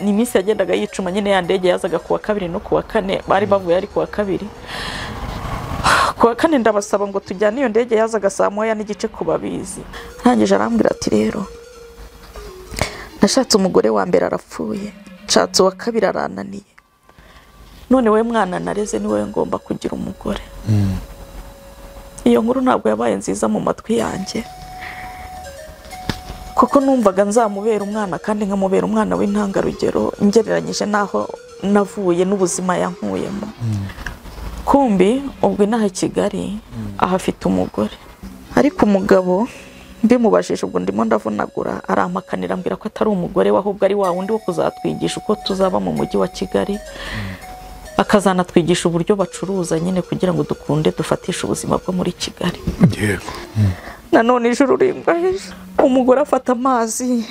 ni iminsi yagendaga yicuma nyine ya ndege yazaga kuwa kabiri no kuwa kane bari bavuye ari kuwa kabiri. Kuwa kane ndabasaba ngo tujyane iyo ndege yazaga saa moya n'igice kubabizi. Ntangije arambwira ati rero nashatse umugore wa mbere arapfuye, nshatse uwa kabiri arananiye, none we mwana nareze ni wowe ngomba kugira umugore. Iyo nkuru ntabwo yabaye nziza mu matwi yanjye, kuko numvaga nzamubera umwana kandi nkamubera umwana w'intangarugero ngereranyije naho navuye n'ubuzima yankuyemo. Kumbi ubwo inaha Kigali ahafite umugore, ariko umugabo mbimubajije ubwo ndimo ndavunagura arampakanira ambwira ko atari umugore we ahubwo ari wa wundi wo kuzatwigisha uko tuzaba mu mujyi wa Kigali, akazanatwigisha uburyo bacuruza nyine kugira ngo dukunde dufatishe ubuzima bwo muri Kigali. Yego. Nanone ijuru rimba hejuru, umugore afata amazi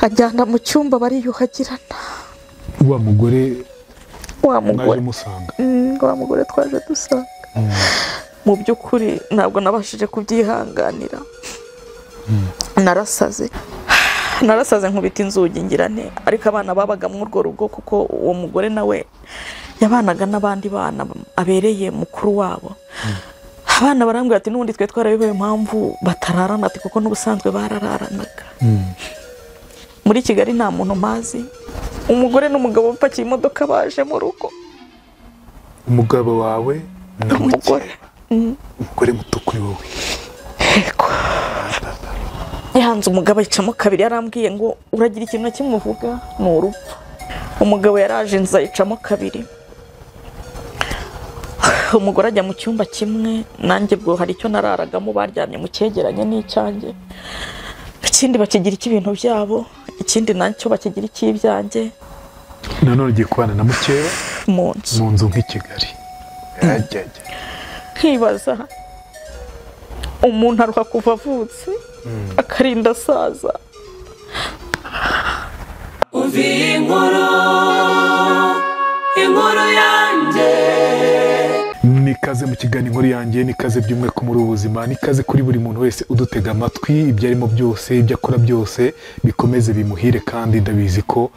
ajyana mu cyumba bariyuhagirana. Wa mugore musanga wa mugore twaje dusanga. Mu by'ukuri ntabwo nabashije kubyihanganira. Narasaze nkubita inzugi ngirane, ariko abana babaga mu urwo rugo kuko uwo mugore nawe yabanaga n'abandi bana abereye mukuru wabo. Abana barambwira ati n'ubundi twe twarabibaye impamvu batararana, ati kuko n'ubusanzwe barararanaga. Muri Kigali nta muntu mazi, umugore n'umugabo bapakiye imodoka baje mu rugo. Umugabo wawe na umugore mutukuri wowe. Yego. Yahanze umugabo yicamo kabiri, yarambwiye ngo uragira ikintu na kimwe uvuga ni urupfu. Umugabo yaraje inza yicamo kabiri, umugore ajya mu cyumba kimwe, nanjye bwo hari icyo nararagamo baryamye mu cyegeranye n'icyanjye, ikindi bakigira ibintu byabo, ikindi nacyo bakigira icy'ibyanjye. Nanone ugiye kubana na mukeba mu nzu nk'i Kigali. Nkibaza umuntu aruha kuva avutse akarinda asaza. Uvi inkuru yanjye, nikaze mu kiganiro inkuru yanjye, nikaze by'umwihariko muri ubuzima, nikaze kuri buri muntu wese udutega amatwi. Ibyo arimo byose, ibyo akora byose bikomeze bimuhire, kandi ndabizi ko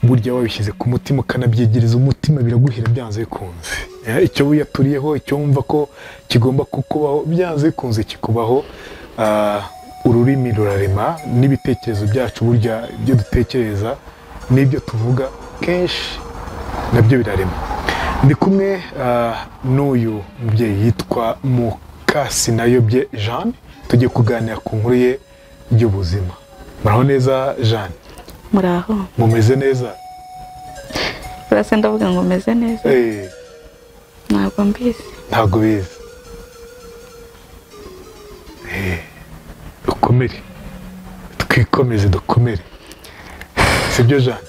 burya wabishyize ku mutima ukanabyegereza umutima biraguhira byanze bikunze. Icyo wiyaturiyeho, icyo wumva ko kigomba kukubaho byanze bikunze kikubaho. Ururimi rurarema, n'ibitekerezo byacu burya ibyo dutekereza n'ibyo tuvuga kenshi nabyo birarema. Ndi kumwe n'uyu mubyeyi yitwa Mukasinayobye Jeanne, tugiye kuganira ku nkuru ye y'ubuzima. Muraho neza Jeanne? Muraho. Mumeze neza? Urase ndavuga ngo meze neza? Ntabwo mbizi. Ntabwo bizi. Dukomere, twikomeze dukomere, sibyo Jeanne?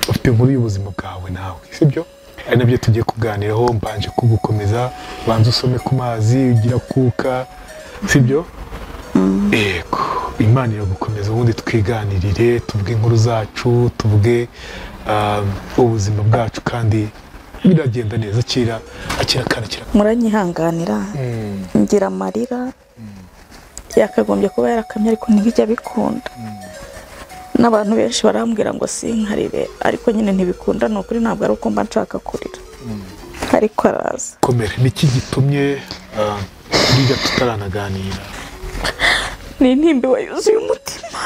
Ufite inkuru y'ubuzima bwawe nawe, sibyo? Ari nabyo tugiye kuganiraho. Mbanje kugukomeza, banza usome ku mazi ugira kuka, sibyo? Yego, Imana iragukomeza, ubundi twiganirire, tuvuge inkuru zacu, tuvuge ubuzima bwacu, kandi biragenda neza. Akira kana kira. Muranyihanganira, ngira amarira yakagombye kuba yarakamye ariko ntibijya bikunda. N'abantu benshi barambwira ngo sinkarire, ariko nyine ntibikunda. Ni ukuri ntabwo ari uko mba nshaka kurira, ariko araza. Komera, niki gitumye burya tutaranaganira? Ni intimba yuzuye umutima.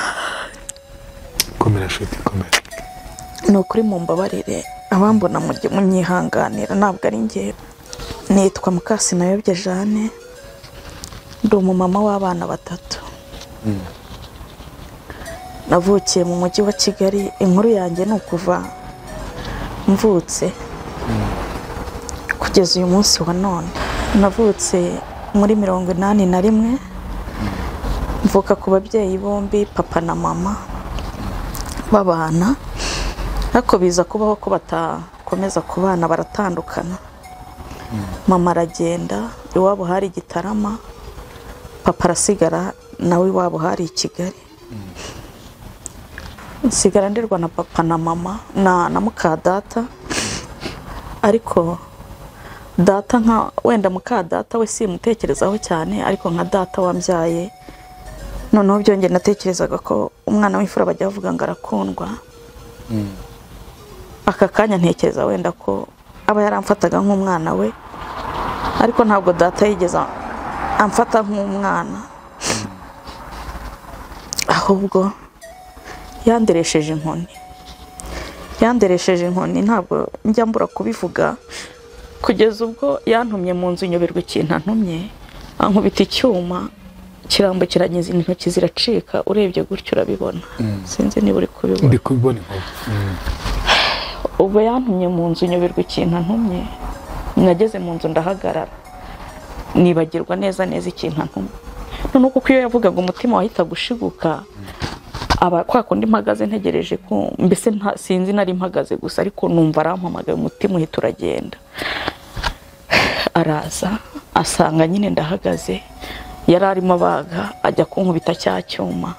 Komera nshuti, komera. Ni ukuri mumbabarire, abambona mujye munyihanganira, ntabwo ari njye. Nitwa Mukasinayobye Jeanne, ndi umumama w'abana 3. Navukiye mu mujyi wa Kigali. Inkuru yanjye ni ukuva mvutse kugeza uyu munsi wa none. Navutse muri 81, mvuka ku babyeyi bombi, papa na mama babana, ariko biza kubaho ko batakomeza kubana, baratandukana. Mama aragenda, iwabo hari Gitarama, papa arasigara nawe iwabo hari Kigali. Nsigara nderwa na papa na mama na muka data, ariko data nka wenda muka data we simutekerezaho cyane, ariko nka data wambyaye noneho byongeye natekerezaga ko umwana w'imfura bajya bavuga ngo arakundwa. Aka kanya ntekereza wenda ko aba yaramfataga nk'umwana we, ariko ntabwo data yigeze amfata nk'umwana, ahubwo yanderesheje inkoni. Ntabwo njya mbura kubivuga, kugeza ubwo yantumye mu nzu nyoberwa ikintu antumye, ankubita icyuma kirambukiranya intoki ziracika, urebye gutyo urabibona. Sinzi niba uri kubibona. Ndi kubibona. Ubwo yantumye mu nzu nyoberwa ikintu antumye, nageze mu nzu ndahagarara, nibagirwa neza ikintu antumye. None kuko iyo yavugaga umutima wahita gushiguka, aba kwa kundi mpagaze ntegereje ko mbese sinzi nari mpagaze gusa, ariko numva arampamagaye, umutima uhita uragenda. Araza asanga nyine ndahagaze, yari arimo abaga, ajya kunkubita cya cyuma,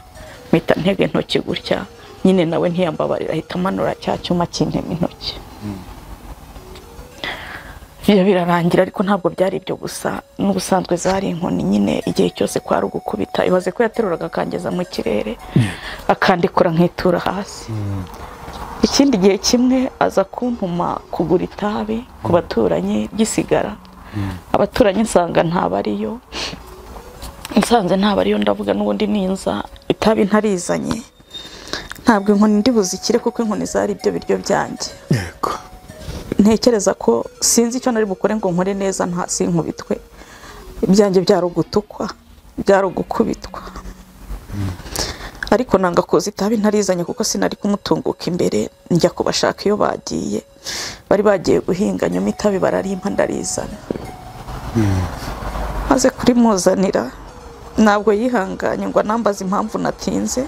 mpita ntega intoki gutya, nyine nawe ntiyambabarira, ahita amanura cya cyuma kintema intoki. Birarangira, ariko ntabwo byari ibyo gusa, n'ubusanzwe zari inkoni nyine, igihe cyose kwari ugukubita. Ibaze ko yateruraga akangeza mu kirere, akandikura nkitura hasi. Ikindi gihe kimwe aza kuntuma kugura itabi ku baturanyi gisigara. Abaturanyi nsanga ntabariyo, ndavuga n'ubundi ninza itabi ntarizanye, ntabwo inkoni ndi buzikire, kuko inkoni zari ibyo biryo byanjye. Ntekereza ko sinzi icyo nari bukore ngo nkore neza nta sinkubitwe, ibyanjye byari ugutukwa, byari ugukubitwa. Ariko nanga koza itabi ntarizanye, kuko sinari kumutunguka imbere, njya kubashaka iyo bagiye, bari bagiye guhinga, nyuma itabi bararimpa ndarizana. Maze kurimuzanira, ntabwo yihanganye ngo anambaze impamvu natinze,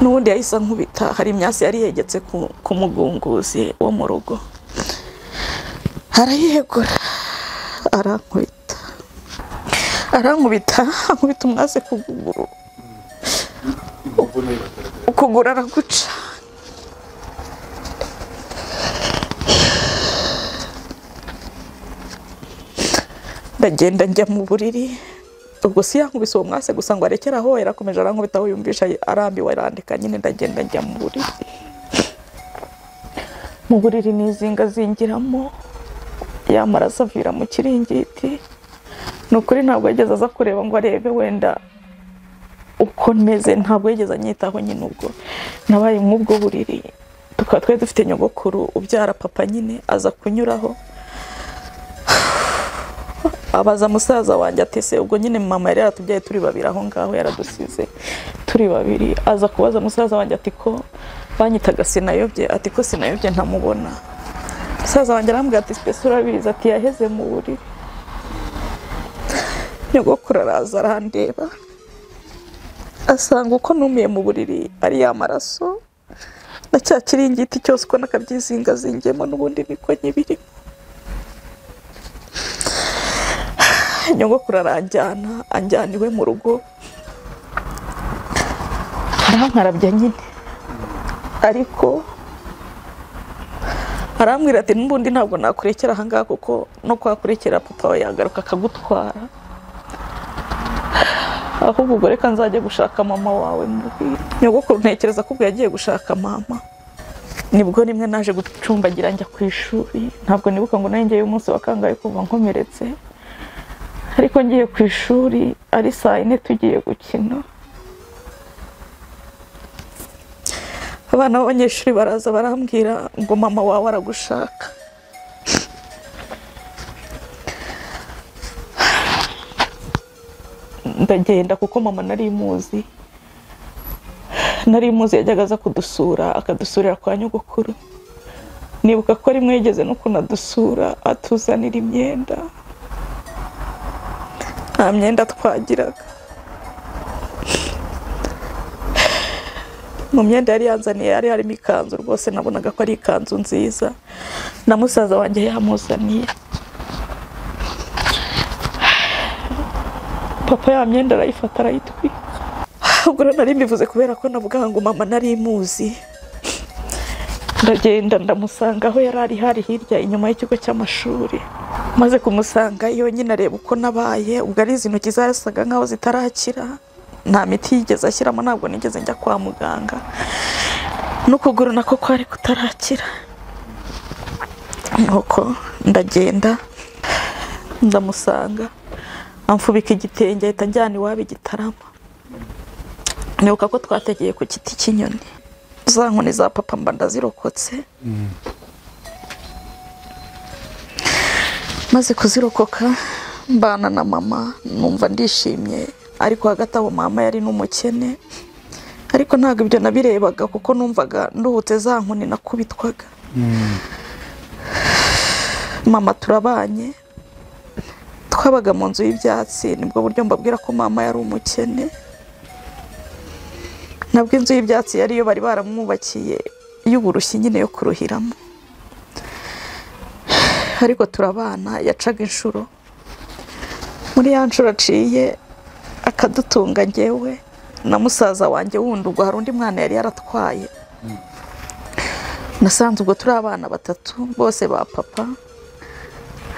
n'ubundi yahise ankubita. Hari imyasi yari yegetse ku mugunguzi wo mu rugo, arayegura, arankubita umwase ukuguru araguca. Ndagenda njya mu buriri, ubwo si yankubise uwo mwase gusa ngo arekere aho, yarakomeje arankubita, aho yumvisha arambiwe arandika, nyine ndagenda njya mu buriri nizingazingiramo, yamaraso avira mu kiringiti. Ni ukuri ntabwo yageze aza kureba ngo arebe wenda uko meze, ntabwo yageze anyitaho. Nyine ubwo nabaye mw'ubwo buriri, tukaba twari dufite nyogokuru ubyara papa, nyine aza kunyuraho, abaza musaza wanjye ati se, ubwo nyine mama yari yaratubyaye turi babiri aho ngaho, yaradusize turi babiri. Aza kubaza musaza wanjye ati ko banyitaga sinayobye, ati ko sinayobye ntamubona. Musaza wanjye arambwira ati spese urabizi, ati yaheze mu buriri. Nyogokuru araza arandeba, asanga uko numiye mu buriri ari ya maraso na cya kiringiti cyose uko nakabyizingazingemo, n'ubundi niko nyibirimo. Nyogokuru aranjyana, anjyana iwe mu rugo, arankarabya nyine, ariko arambwira ati n'ubundi ntabwo nakurekera aha ngaha, kuko no kwakurekera papa we yagaruka akagutwara, ahubwo ubwo reka nzajya gushaka mama wawe muhira. Nyogokuru ntekereza ko ubwo yagiye gushaka mama, nibwo rimwe naje gucumbagira njya ku ishuri. Ntabwo nibuka ngo nanjye umunsi wa kangahe kuva nkomeretse, ariko ngiye ku ishuri ari saa 4 tugiye gukina. Abana b'abanyeshuri baraza barambwira ngo mama wawe aragushaka. Ndagenda kuko mama nari muzi, yajyaga aza kudusura, akadusurira kwa nyogokuru. Nibuka ko rimwe yigeze no kunadusura atuzanira imyenda, nta myenda twagiraga. Mu myenda yari yanzaniye yari harimo ikanzu, rwose nabonaga ko ari ikanzu nziza, na musaza wanjye yamuzaniye. Papa ya myenda arayifata arayitwika. Ubwo nari mbivuze kubera ko navuga ngo mama nari muzi. Ndagenda ndamusanga aho yari hari hirya inyuma y'ikigo cy'amashuri. Maze kumusanga iyo nyine areba uko nabaye, ubwo ari izi ntoki zarasaga nkaho zitarakira, nta miti yigeze ashyiramo, ntabwo nigeze njya kwa muganga, n'ukuguru nako kwari kutarakira. Nuko ndagenda ndamusanga, amfubika igitenge ahita njyana iwabo i Gitarama. Nibuka ko twategeye ku giti cy'inyoni, za nkoni za papa mba ndazirokotse. Maze kuzirokoka mbana na mama, numva ndishimye, ariko hagati aho mama yari n'umukene, ariko ntabwo ibyo nabirebaga kuko numvaga nduhutse za nkoni nakubitwaga. Mama turabanye, twabaga mu nzu y'ibyatsi, nibwo buryo mbabwira ko mama yari umukene. Nabwo inzu y'ibyatsi yari yo bari baramwubakiye y'uburushyi nyine yo kuruhiramo, ariko turabana. Yacaga inshuro, muri ya nshuro aciye akadutunga njyewe na musaza wanjye wundi, ubwo hari undi mwana yari yaratwaye. Nasanze ubwo turi abana batatu bose ba papa,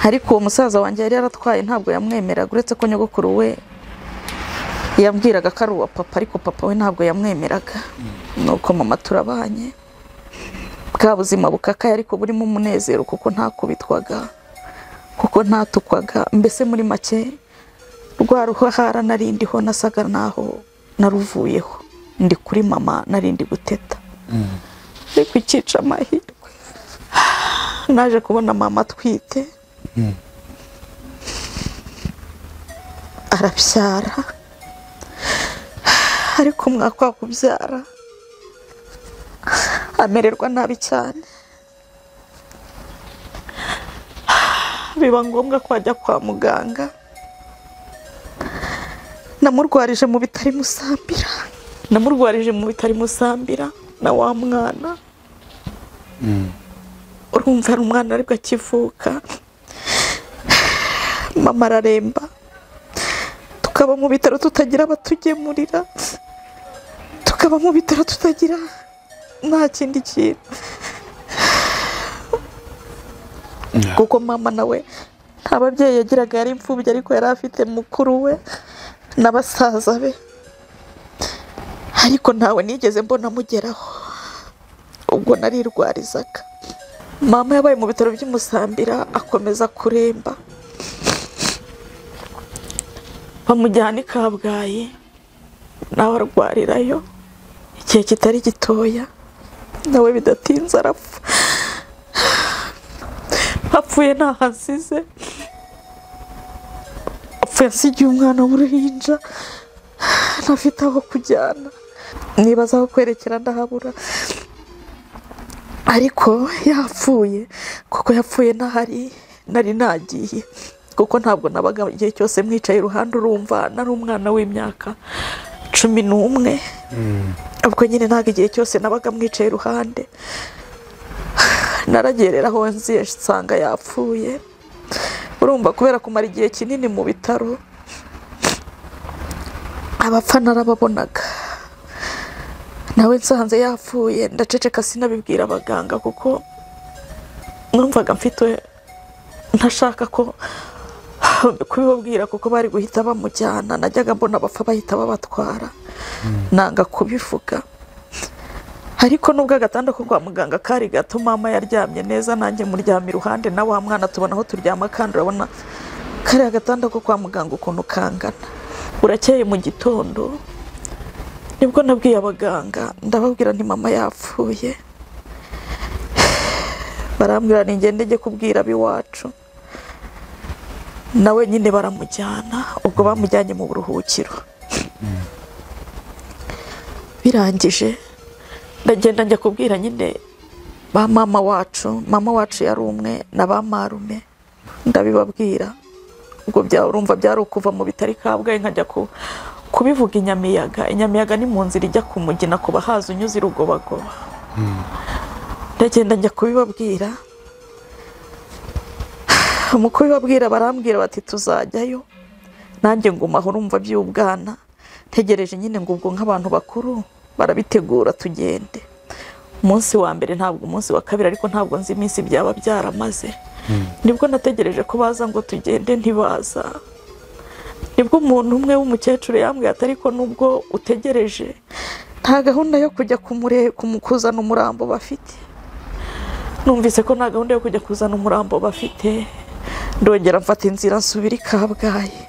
ariko uwo musaza wanjye yari yaratwaye ntabwo yamwemeraga, uretse ko nyogokuru we yambwiraga ko ari uwa papa, ariko papa we ntabwo yamwemeraga. Nuko mama turabanye, bwa buzima bukakaye ariko burimo umunezero kuko ntakubitwaga, kuko ntatukwaga, mbese muri make rwa ruhara narindiho nasaga naho naruvuyeho, ndi kuri mama narindi guteta. Ariko ikica amahirwe naje kubona mama atwite, arabyara, ariko umwaka wo kubyara amererwa nabi cyane, biba ngombwa ko ajya kwa muganga. Namurwarije mu bitari Musambira, na wa mwana. Urumva ari umwana aribwo akivuka, mama araremba, tukaba mu bitaro tutagira abatugemurira, tukaba mu bitaro tutagira nta kindi kintu, kuko mama nawe nta babyeyi yagiraga, yari imfubyi, ariko yari afite mukuru we n'abasaza be, ariko ntawe nigeze mbona amugeraho, ubwo narirwarizaga. Mama yabaye mu bitaro by'Umusambira, akomeza kuremba, bamujyana i Kabgayi nawe arwarirayo igihe kitari gitoya, nawe bidatinze arapfa. Apfuye ntaho asize, apfuye asigiye umwana w'uruhinja, ntafite aho kujyana, nibaza aho kwerekera ndahabura. Ariko yapfuye kuko yapfuye ntahari, nari nagiye, kuko ntabwo nabaga igihe cyose mwicaye iruhande. Urumva nari umwana w'imyaka 11, ubwo nyine ntabwo igihe cyose nabaga mwicaye iruhande. Naragerera aho nziye nsanga yapfuye. Urumva kubera kumara igihe kinini mu bitaro, abapfa narababonaga, nawe nsanze yapfuye ndaceceka sinabibwira abaganga, kuko numvaga mfite ntashaka ko kubibabwira, kuko bari guhita bamujyana. Najyaga mbona abapfa bahita babatwara, nanga kubivuga. Ariko nubwo agatanda ko kwa muganga kari gato, mama yaryamye neza, nanjye muryama iruhande, na wa mwana tubona aho turyama, kandi urabona kari agatanda ko kwa muganga ukuntu kangana. Burakeye mu gitondo nibwo nabwiye abaganga, ndababwira nti mama yapfuye. Barambwira ni ngende njye kubwira abiwacu, nawe nyine baramujyana. Ubwo bamujyanye mu buruhukiro, birangije ndagenda njya kubwira nyine ba mama wacu. Mama wacu yari umwe na ba marume, ndabibabwira. Ubwo urumva byari ukuva mu bitari Kabgayi nkajya kubivuga i Nyamiyaga. Inyamiyaga ni mu nzira ijya ku Mugina, ku bahazi unyuze i Rugobagoba. Ndagenda njya kubibabwira, mu kubibabwira barambwira bati tuzajyayo. Nanjye ngumaho, urumva by'ubwana, ntegereje nyine ngo ubwo nk'abantu bakuru barabitegura tugende. Umunsi wa mbere ntabwo, umunsi wa kabiri, ariko ntabwo nzi iminsi byaba byaramaze. Nibwo nategereje ko baza ngo tugende, ntibaza. nibwo umuntu umwe w'umukecuru yambwiye ati ariko nubwo utegereje nta gahunda yo kujya kuzana umurambo bafite. Numvise ko nta gahunda yo kujya kuzana umurambo bafite, ndongera mfata inzira nsubira i Kabgayi.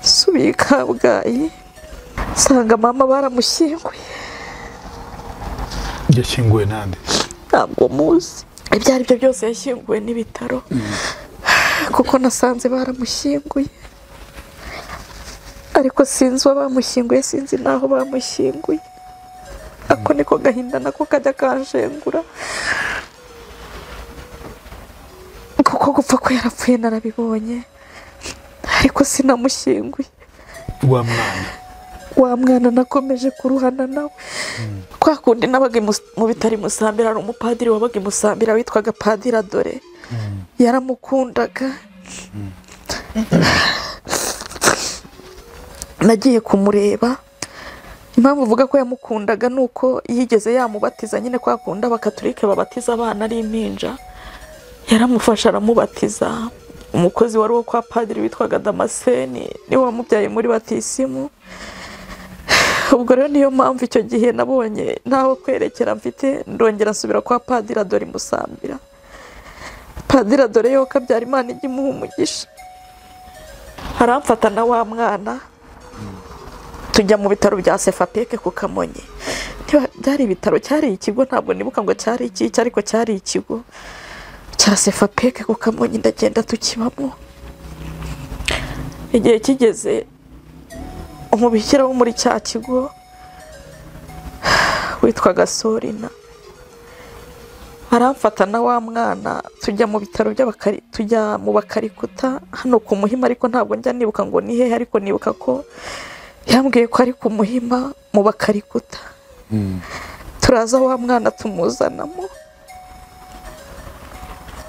Nsubiye i Kabgayi nsanga mama baramushyinguye. Yashyinguwe nande? Ntabwo muzi. Ibyo ari byo byose yashyinguwe n'ibitaro kuko nasanze baramushyinguye, ariko sinzi uwo bamushyinguye, sinzi n'aho bamushyinguye. Ako niko gahinda nako kajya kanshengura, kuko gupfa ko yarapfuye narabibonye, ariko sinamushyinguye. Wa mwana nakomeje kuruhana nawe. Kwa kundi nabaga mu bitari Musambira, hari umupadiri wabaga i Musambira witwaga Padiri Adore. Yaramukundaga. Nagiye kumureba. Impamvu uvuga ko yamukundaga nuko yigeze yamubatiza, nyine kwa kunda abakatolike babatiza abana ari impinja. Yaramufasha aramubatiza. Umukozi wari wo kwa padiri witwaga Damascene niwe wamubyaye muri batisimu. Ubwo rero niyo mpamvu icyo gihe nabonye ntaho kwerekera mfite, ndongera nsubira kwa Padiri Adore Musambira. Padiri Adore yo kabyara Imana igimuha umugisha, aramfata na wa mwana tujya mu bitaro bya Sefapeke ku Kamonyi. Byari ibitaro, cyari ikigo, ntabwo nibuka ngo cyari iki, ariko cyari ikigo cya Sefapeke ku Kamonyi. Ndagenda tukibamo. Igihe kigeze umubikira wo muri cya kigo witwaga Sorina aramfata na wa mwana tujya mu bitaro tujya mu Bakarikuta hano ku Muhima, ariko ntabwo njya nibuka ngo ni hehe, ariko nibuka ko yambwiye ko ari ku Muhima mu Bakarikuta. Turaza wa mwana tumuzanamo,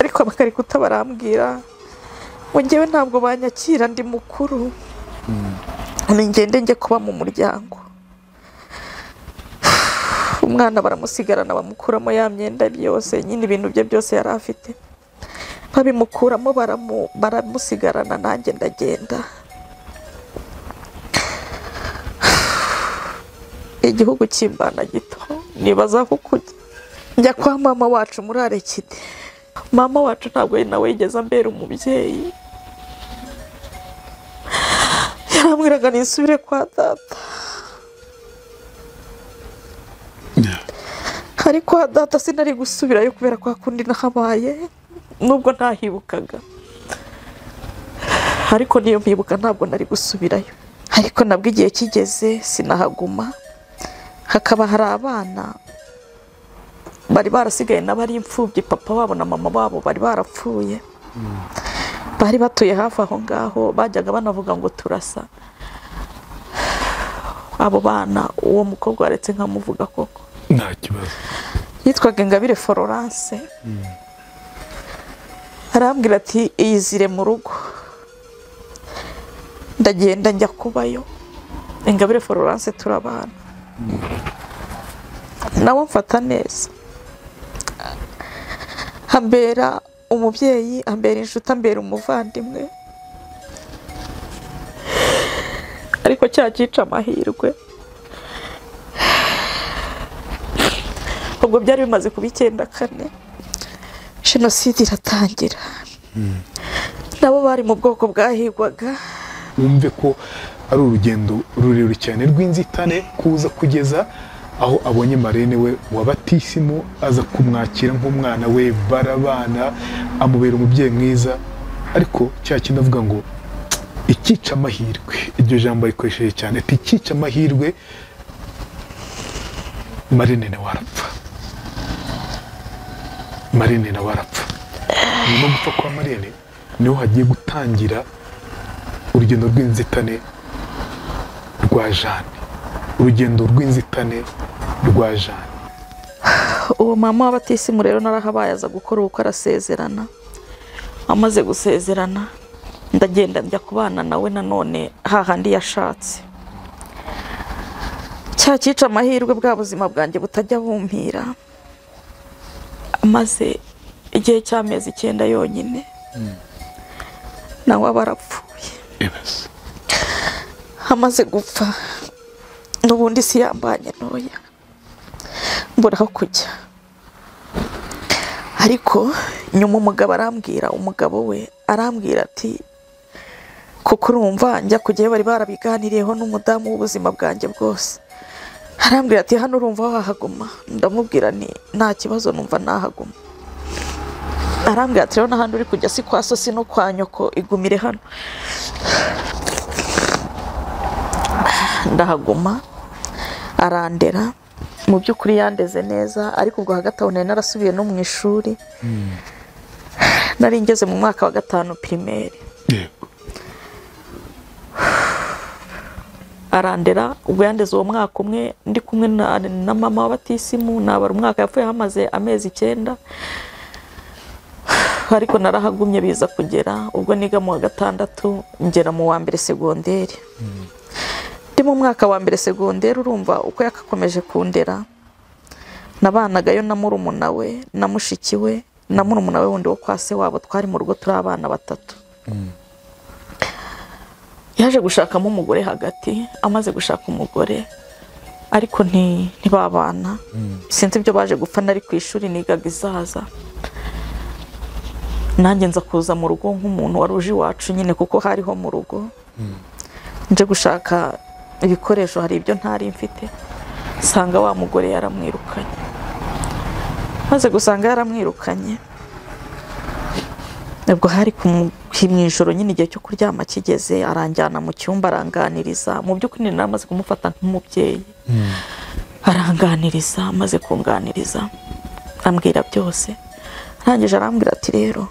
ariko Abakarikuta barambwira ngo njyewe ntabwo banyakira, ndi mukuru, ngende njye kuba mu muryango. Umwana baramusigarana bamukuramo ya myenda byose, nyine ibintu bye byose yari afite, babimukuramo baramusigarana. Nanjye ndagenda. Igihugu kimbana gito, nibaza ko kujya njya kwa mama wacu muri Arekide. Mama wacu ntabwo nawe yigeze ambera umubyeyi. Yarambwiraga nisubire kwa data, ariko kwa data sinari gusubirayo kubera kwa kundi nahabaye, nubwo ntahibukaga, ariko niyo mpibuka ntabwo nari gusubirayo. Ariko nabwo igihe kigeze sinahaguma, hakaba hari abana bari barasigaye n'abari imfubyi, papa wabo na mama wabo bari barapfuye. Bari batuye hafi aho ngaho, bajyaga banavuga ngo turasa. Abo bana uwo mukobwa waretse nkamuvuga koko nta kibazo, yitwaga Ingabire Florence. Arambwira ati iyizire mu rugo. Ndagenda njya kubayo. Ingabire Florence turabana, nawe mfata neza, ambera umubyeyi, ambera inshuti, ambera umuvandimwe. Ariko cyakica amahirwe, ubwo byari bimaze kuba 94 Jenoside iratangira. Nabo bari mu bwoko bwahigwaga. Wumve ko ari urugendo rurerure cyane rw'inzitane kuza kugeza aho abonye marene we wa batisimu, aza kumwakira nk'umwana we, barabana, amubera umubyeyi mwiza. Ariko cya kintu avuga ngo ikica amahirwe, iryo jambo rikoresheje cyane, ati ikica amahirwe, marene nawe arapfa. Marene nawe arapfa. Nyuma gupfa kwa marene niho hagiye gutangira urugendo rw'inzitane rwa Jane, urugendo rw'inzitane rwa Jane. Uwo mama w'abatisimu rero narahabaye, aza gukora uko arasezerana. Amaze gusezerana ndagenda njya kubana nawe nanone hahandi yashatse. Cyakica amahirwe, bwa buzima bwanjye butajya bumpira. Amaze igihe cy'amezi 9 yonyine nawe barapfuye. amaze gupfa n'ubundi si yambanye ntoya mbura aho kujya, ariko nyuma umugabo we arambwira ati kuko urumva njya kujyayo bari barabiganiriyeho n'umudamu w'ubuzima bwanjye bwose, arambwira ati hano urumva wahaguma? Ndamubwira ni nta kibazo numva nahaguma. Arambwira ati rero n'ahandi uri kujya si kwa so si no kwa nyoko, igumire hano. Ndahaguma, arandera, mu by'ukuri yandeze neza, ariko ubwo hagati aho nari narasubiye no mu ishuri, nari ngeze mu mwaka wa 5 primaire. Arandera, ubwo yandeze uwo mwaka umwe ndi kumwe na mama w'abatisimu, nabara umwaka yapfuye hamaze amezi 9, ariko narahagumye biza kugera ubwo niga mu wa 6 ngera mu wa 1 segonderi. Ndi mu mwaka wa 1 segonderi, urumva uko yakakomeje kundera, nabanagayo na murumuna we na mushiki we na murumuna we wundi wo kwa se wabo, twari mu rugo turi abana 3. Yaje gushakamo umugore hagati, amaze gushaka umugore ariko ntibabana, sinzi ibyo baje gupfa, nari ku ishuri nigaga izaza, nanjye nza kuza mu rugo nk'umuntu wari uje iwacu nyine kuko hariho mu rugo, nje gushaka ibikoresho, hari ibyo ntari mfite, sanga wa mugore yaramwirukanye. Maze gusanga yaramwirukanye, ubwo hari kumwijoro nyine igihe cyo kuryama kigeze, aranjyana mu cyumba aranganiriza, mu by'ukuri namaze kumufata nk'umubyeyi. Aranganiriza, amaze kunganiriza ambwira byose, arangije arambwira ati rero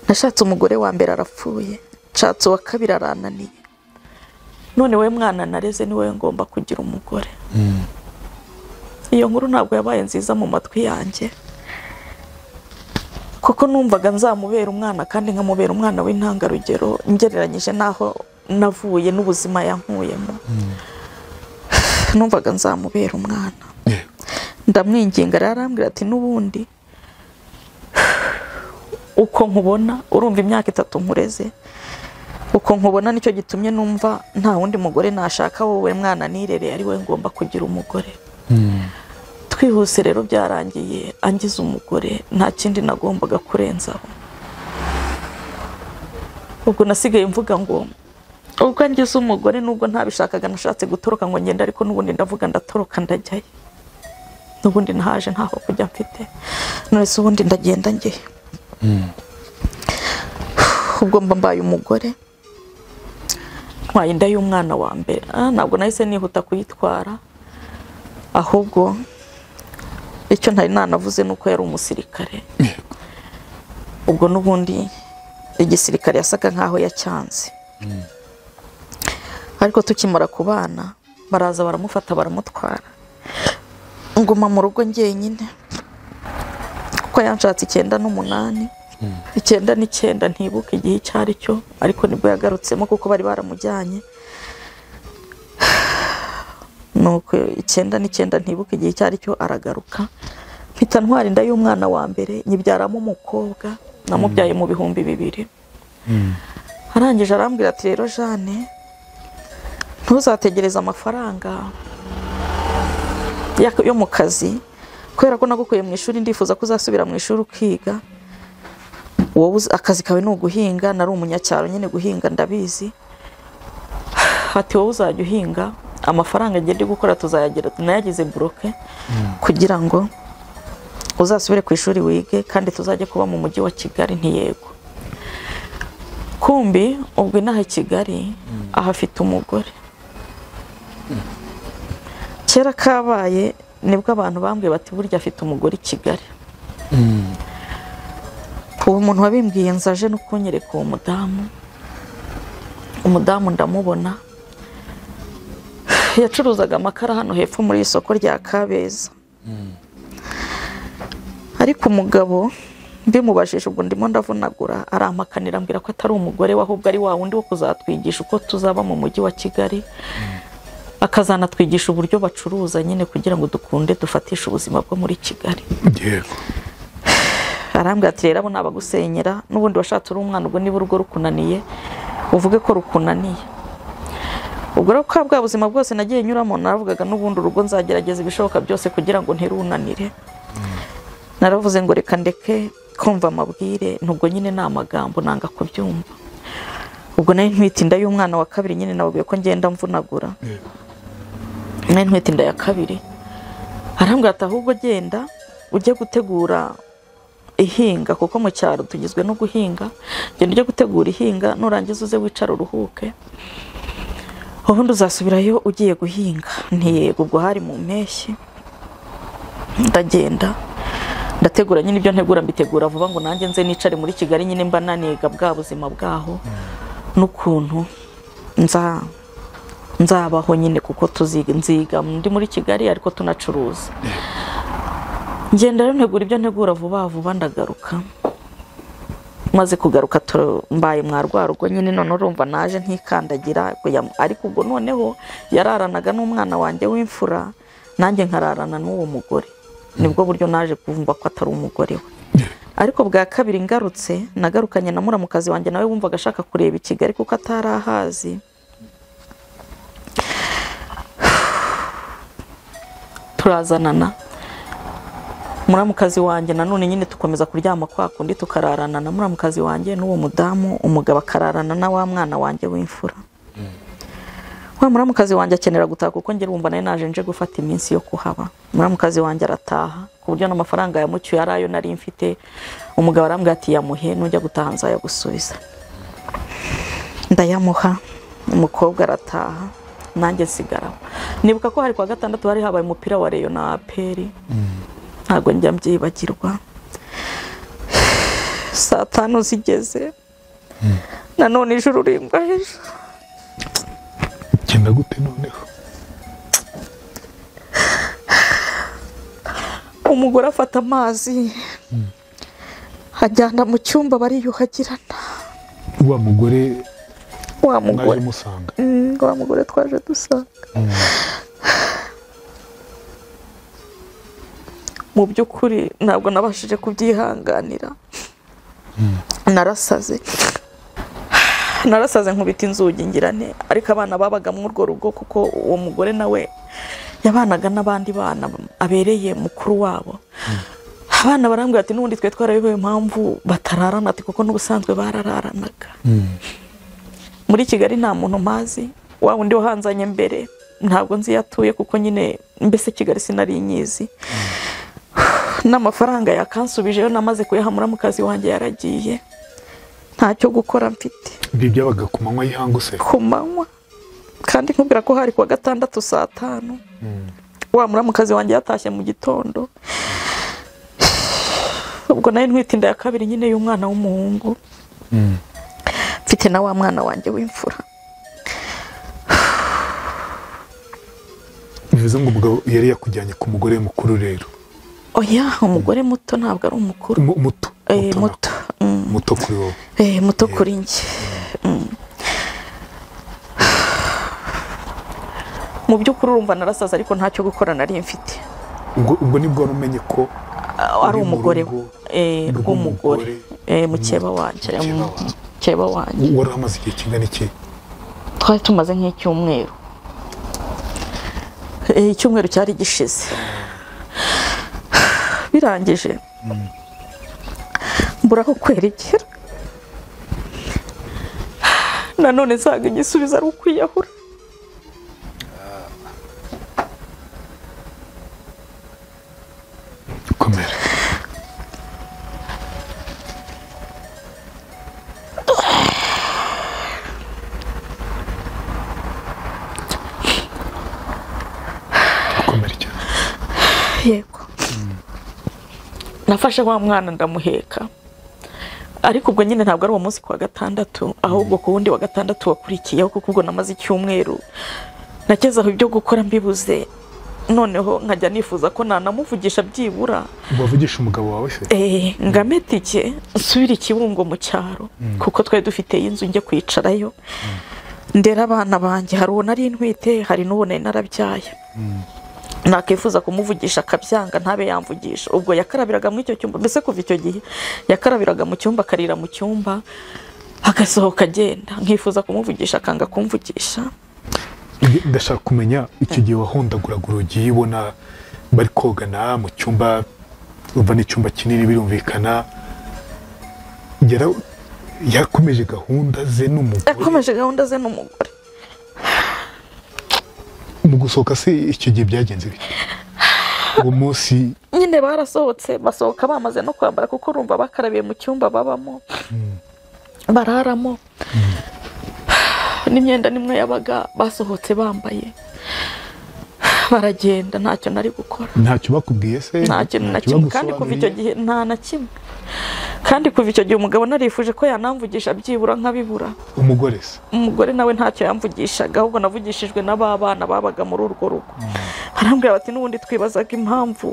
nashatse umugore wa mbere arapfuye, nshatse uwa kabiri arananiye, none we mwana nareze ni wowe ngomba kugira umugore. Iyo nkuru ntabwo yabaye nziza mu matwi yanjye, kuko numvaga nzamubera umwana kandi nkamubera umwana w'intangarugero ngereranyije naho navuye n'ubuzima yankuyemo. Numvaga nzamubera umwana. Ndamwinginga, arambwira ati n'ubundi uko nkubona, urumva imyaka 3 nkureze, uko nkubona nicyo gitumye numva nta wundi mugore nashaka, wowe mwana nirereye ari we ngomba kugira umugore. Twihuse rero byarangiye angize umugore, nta kindi nagombaga kurenzaho. Ubwo nasigaye mvuga ngo ubwo angize umugore, nubwo ntabishakaga, nashatse gutoroka ngo ngenda, ariko nubundi ndavuga ndatoroka ndajyayo, nubundi nahaje ntaho kujya mfite, none se ubundi ndagenda ngiye. Ubwo mbaye umugore, ntwaye inda y'umwana wa mbere. Ntabwo nahise nihuta kuyitwara, ahubwo icyo ntari nanavuze nuko yari umusirikare. Ubwo nubundi igisirikare yasaga nkaho yacyanze, ariko tukimara kubana baraza baramufata baramutwara, nguma mu rugo njyenyine kuko yanshatse 9 9 ntibuka igihe cyari cyo, ariko nibwo yagarutsemo kuko bari baramujyanye. Nuko 9 ntibuka igihe cyari cyo aragaruka, mpita ntwara inda y'umwana wa mbere, nyibyaramo umukobwa, namubyaye mu 2000. Arangije arambwira ati rero Jane, ntuzategereza amafaranga yo mu kazi, kubera ko nagukuye mu ishuri ndifuza ko uzasubira mu ishuri ukiga, wowe akazi kawe no guhinga, nari umunyacyaro nyine guhinga ndabizi. Ati wowe uzajya uhinga, amafaranga ngende gukora tuzayagira, nayagize bloke kugira ngo uzasubire ku ishuri wige kandi tuzajye kuba mu mujyi wa Kigali. Ntiyego. Kumbi ubwo inaha Kigali ahafite umugore. Kera kabaye nibwo abantu bambwiye bati burya afite umugore i Kigali. Uwo muntu wabimbwiye nzaje no kunyereka uwo umudamu ndamubona, yacuruzaga amakara hano hepfo muri isoko rya Kabeza. Ariko umugabo mbimubajije ubwo ndimo ndavunagura, arampakanira ambwira ko atari umugore we, ahubwo ari wa wundi wo kuzatwigisha uko tuzaba mu mujyi wa Kigali, akazanatwigisha uburyo bacuruza nyine kugira ngo dukunde dufatishe ubuzima bwo muri Kigali. Arambwira ati rero abo nabagusenyera, n'ubundi washatse uri umwana, ubwo niba urugo rukunaniye uvuge ko rukunaniye, ubwo rero kwa bwa buzima bwose nagiye nyuramo naravugaga n'ubundi urugo nzagerageza ibishoboka byose kugira ngo ntirunanire. Naravuze ngo reka ndeke kumva amabwire, nubwo nyine ni amagambo nanga kubyumva. Ubwo nari ntwite inda y'umwana wa kabiri, nyine nababwiye ko ngenda mvunagura. Nari ntwite inda ya kabiri, arambwira ati ahubwo genda ujye gutegura ihinga, kuko mu cyaro tugizwe no guhinga. Genda ujye gutegura ihinga, nurangiza uze wicara uruhuke, ubundi uzasubirayo ugiye guhinga. Ntiyego, ubwo hari mu mpeshyi. Ndagenda ndategura nyine ibyo ntegura, mbitegura vuba ngo nanjye nze nicare muri Kigali nyine mba naniga bwa buzima bwaho n'ukuntu nzabaho nyine, kuko nziga ndi muri Kigali ariko tunacuruza. Ngenda rero ntegura ibyo ntegura vuba vuba, ndagaruka. Maze kugaruka mbaye mwarwa rugo nyine, none urumva naje ntikandagira, ariko ubwo noneho yararanaga n'umwana wanjye w'imfura, nanjye nkararana n'uwo mugore. Nibwo buryo naje kumva ko atari umugore we. Ariko bwa kabiri ngarutse, nagarukanye na muramukazi wanjye, nawe wumvaga ashaka kureba i Kigali kuko atarahazi. Turazanana, muramukazi wanjye nanone nyine tukomeza kuryama kwa kundi, tukararana na muramukazi wanjye n'uwo mudamu, umugabo akararana na wa mwana wanjye w'imfura. Wa muramukazi wanjye akenera gutaha kuko ngira wumva nayo naje nje gufata iminsi yo kuhaba. Muramukazi wanjye arataha ku buryo n'amafaranga yamucyuye yarayo nari mfite. Umugabo arambwira ati yamuhe, nujya gutaha nzayagusubiza. Ndayamuha, umukobwa arataha, nanjye sigaraho. Nibuka ko hari kwa gatandatu hari habaye umupira wa Rayon na APR. Ntago njya mbyibagirwa. Saa 5 zigeze, nanone ijuru rimbwa hejuru. Genda gute noneho? Umugore afata amazi ajyana mu cyumba bariyuhagirana. Wa mugore naje musanga. Wa mugore twaje dusanga. Mu by'ukuri ntabwo nabashije kubyihanganira. Narasaze nkubita inzugi ngirane, ariko abana babaga mu urwo rugo kuko uwo mugore nawe yabanaga n'abandi bana abereye mukuru wabo. Abana barambwira ati n'ubundi twe twarabibaye impamvu batararana, ati kuko n'ubusanzwe barararanaga. Muri Kigali nta muntu mpazi, wa wundi wahanzanye mbere ntabwo nzi yatuye kuko nyine mbese Kigali sinari inyizi. N'amafaranga yakansubijeyo namaze kuyahamura mu kazi wanjye yaragiye, ntacyo gukora mfite. Ibi byabaga ku manywa y'ihangu se? Ku manywa, kandi nkubwira ko hari kwa gatandatu saa 5. Wa muramukazi wanjye yatashye mu gitondo. Ubwo nayo ntwite inda ya kabiri nyine y'umwana w'umuhungu. Mfite na wa mwana wanjye w'imfura. Bivuze ngo umugabo yari yakujyanye ku mugore mukuru rero? Oya, umugore muto ntabwo ari umukuru. Muto? Muto. Muto kuri wowe? Muto kuri njye. Mu by'ukuri urumva narasaza ariko ntacyo gukora nari mfite. Ubwo nibwo umenye ko ari umugore w'umugore, mukeba wanjye. Wari amaze igihe kingana iki? Twari tumaze nk'icyumweru. Icyumweru cyari gishize. Birangije mbura aho kwerekera, nanone nsanga igisubizo ari ukwiyahura. Komera. Komera cyane. Yego. Nafashe wa mwana ndamuheka, ariko ubwo nyine ntabwo ari uwo munsi kwa gatandatu, ahubwo ku wundi wa gatandatu wakurikiyeho, kuko ubwo namaze icyumweru nakezaho ibyo gukora mbibuze. Noneho nkajya nifuza ko nanamuvugisha byibura. Wavugisha umugabo wawe se? Ngametike nsubira Kibungo mu cyaro, kuko twari dufite inzu njye kwicarayo. Ndera abana banjye, hari uwo nari ntwite, hari n'uwo nari narabyaye. Nakifuza kumuvugisha akabyanga ntabe yamvugisha. Ubwo yakarabiraga muri icyo cyumba, mbese kuva icyo gihe yakarabiraga mu cyumba, akarira mu cyumba, agasohoka agenda. Nkifuza kumuvugisha akanga kumvugisha. ndashaka kumenya icyo gihe wahondaguraga urugi ubona bari kogana mu cyumba umva n'icyumba kinini birumvikana yakomeje gahunda ze n'umugore mu gusohoka se icyo gihe byagenze bite uwo munsi nyine barasohotse basohoka bamaze no kwambara kuko urumva bakarabiye mu cyumba babamo bararamo n'imyenda nimwe yabaga basohotse bambaye baragenda ntacyo nari gukora ntacyo bakubwiye se ntacyo na kimwe kandi kuva icyo gihe nta na kimwe kandi kuva icyo gihe umugabo narifuje ko yanamvugisha byibura nkabibura umugore nawe ntacyo yamvugishaga ahubwo navugishijwe n'abana babaga muri urwo rugo barambwira bati n'ubundi twibazaga impamvu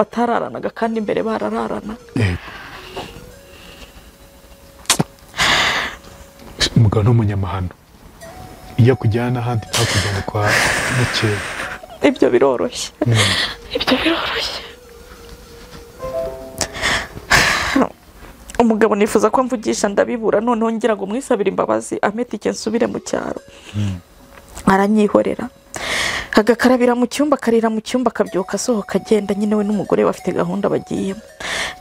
batararanaga kandi imbere barararana umugabo n'umunyamahano iyo kujyana ahandi ntakujyana kwa mukeye ibyo biroroshye umugabo nifuza ko mvugisha ndabibura noneho ngira ngo mwisabire imbabazi ametike nsubire mu cyaro aranyihorera agakarabira mu cyumba akarira mu cyumba akabyuka asohoka agenda nyine we n'umugore bafite gahunda bagiyemo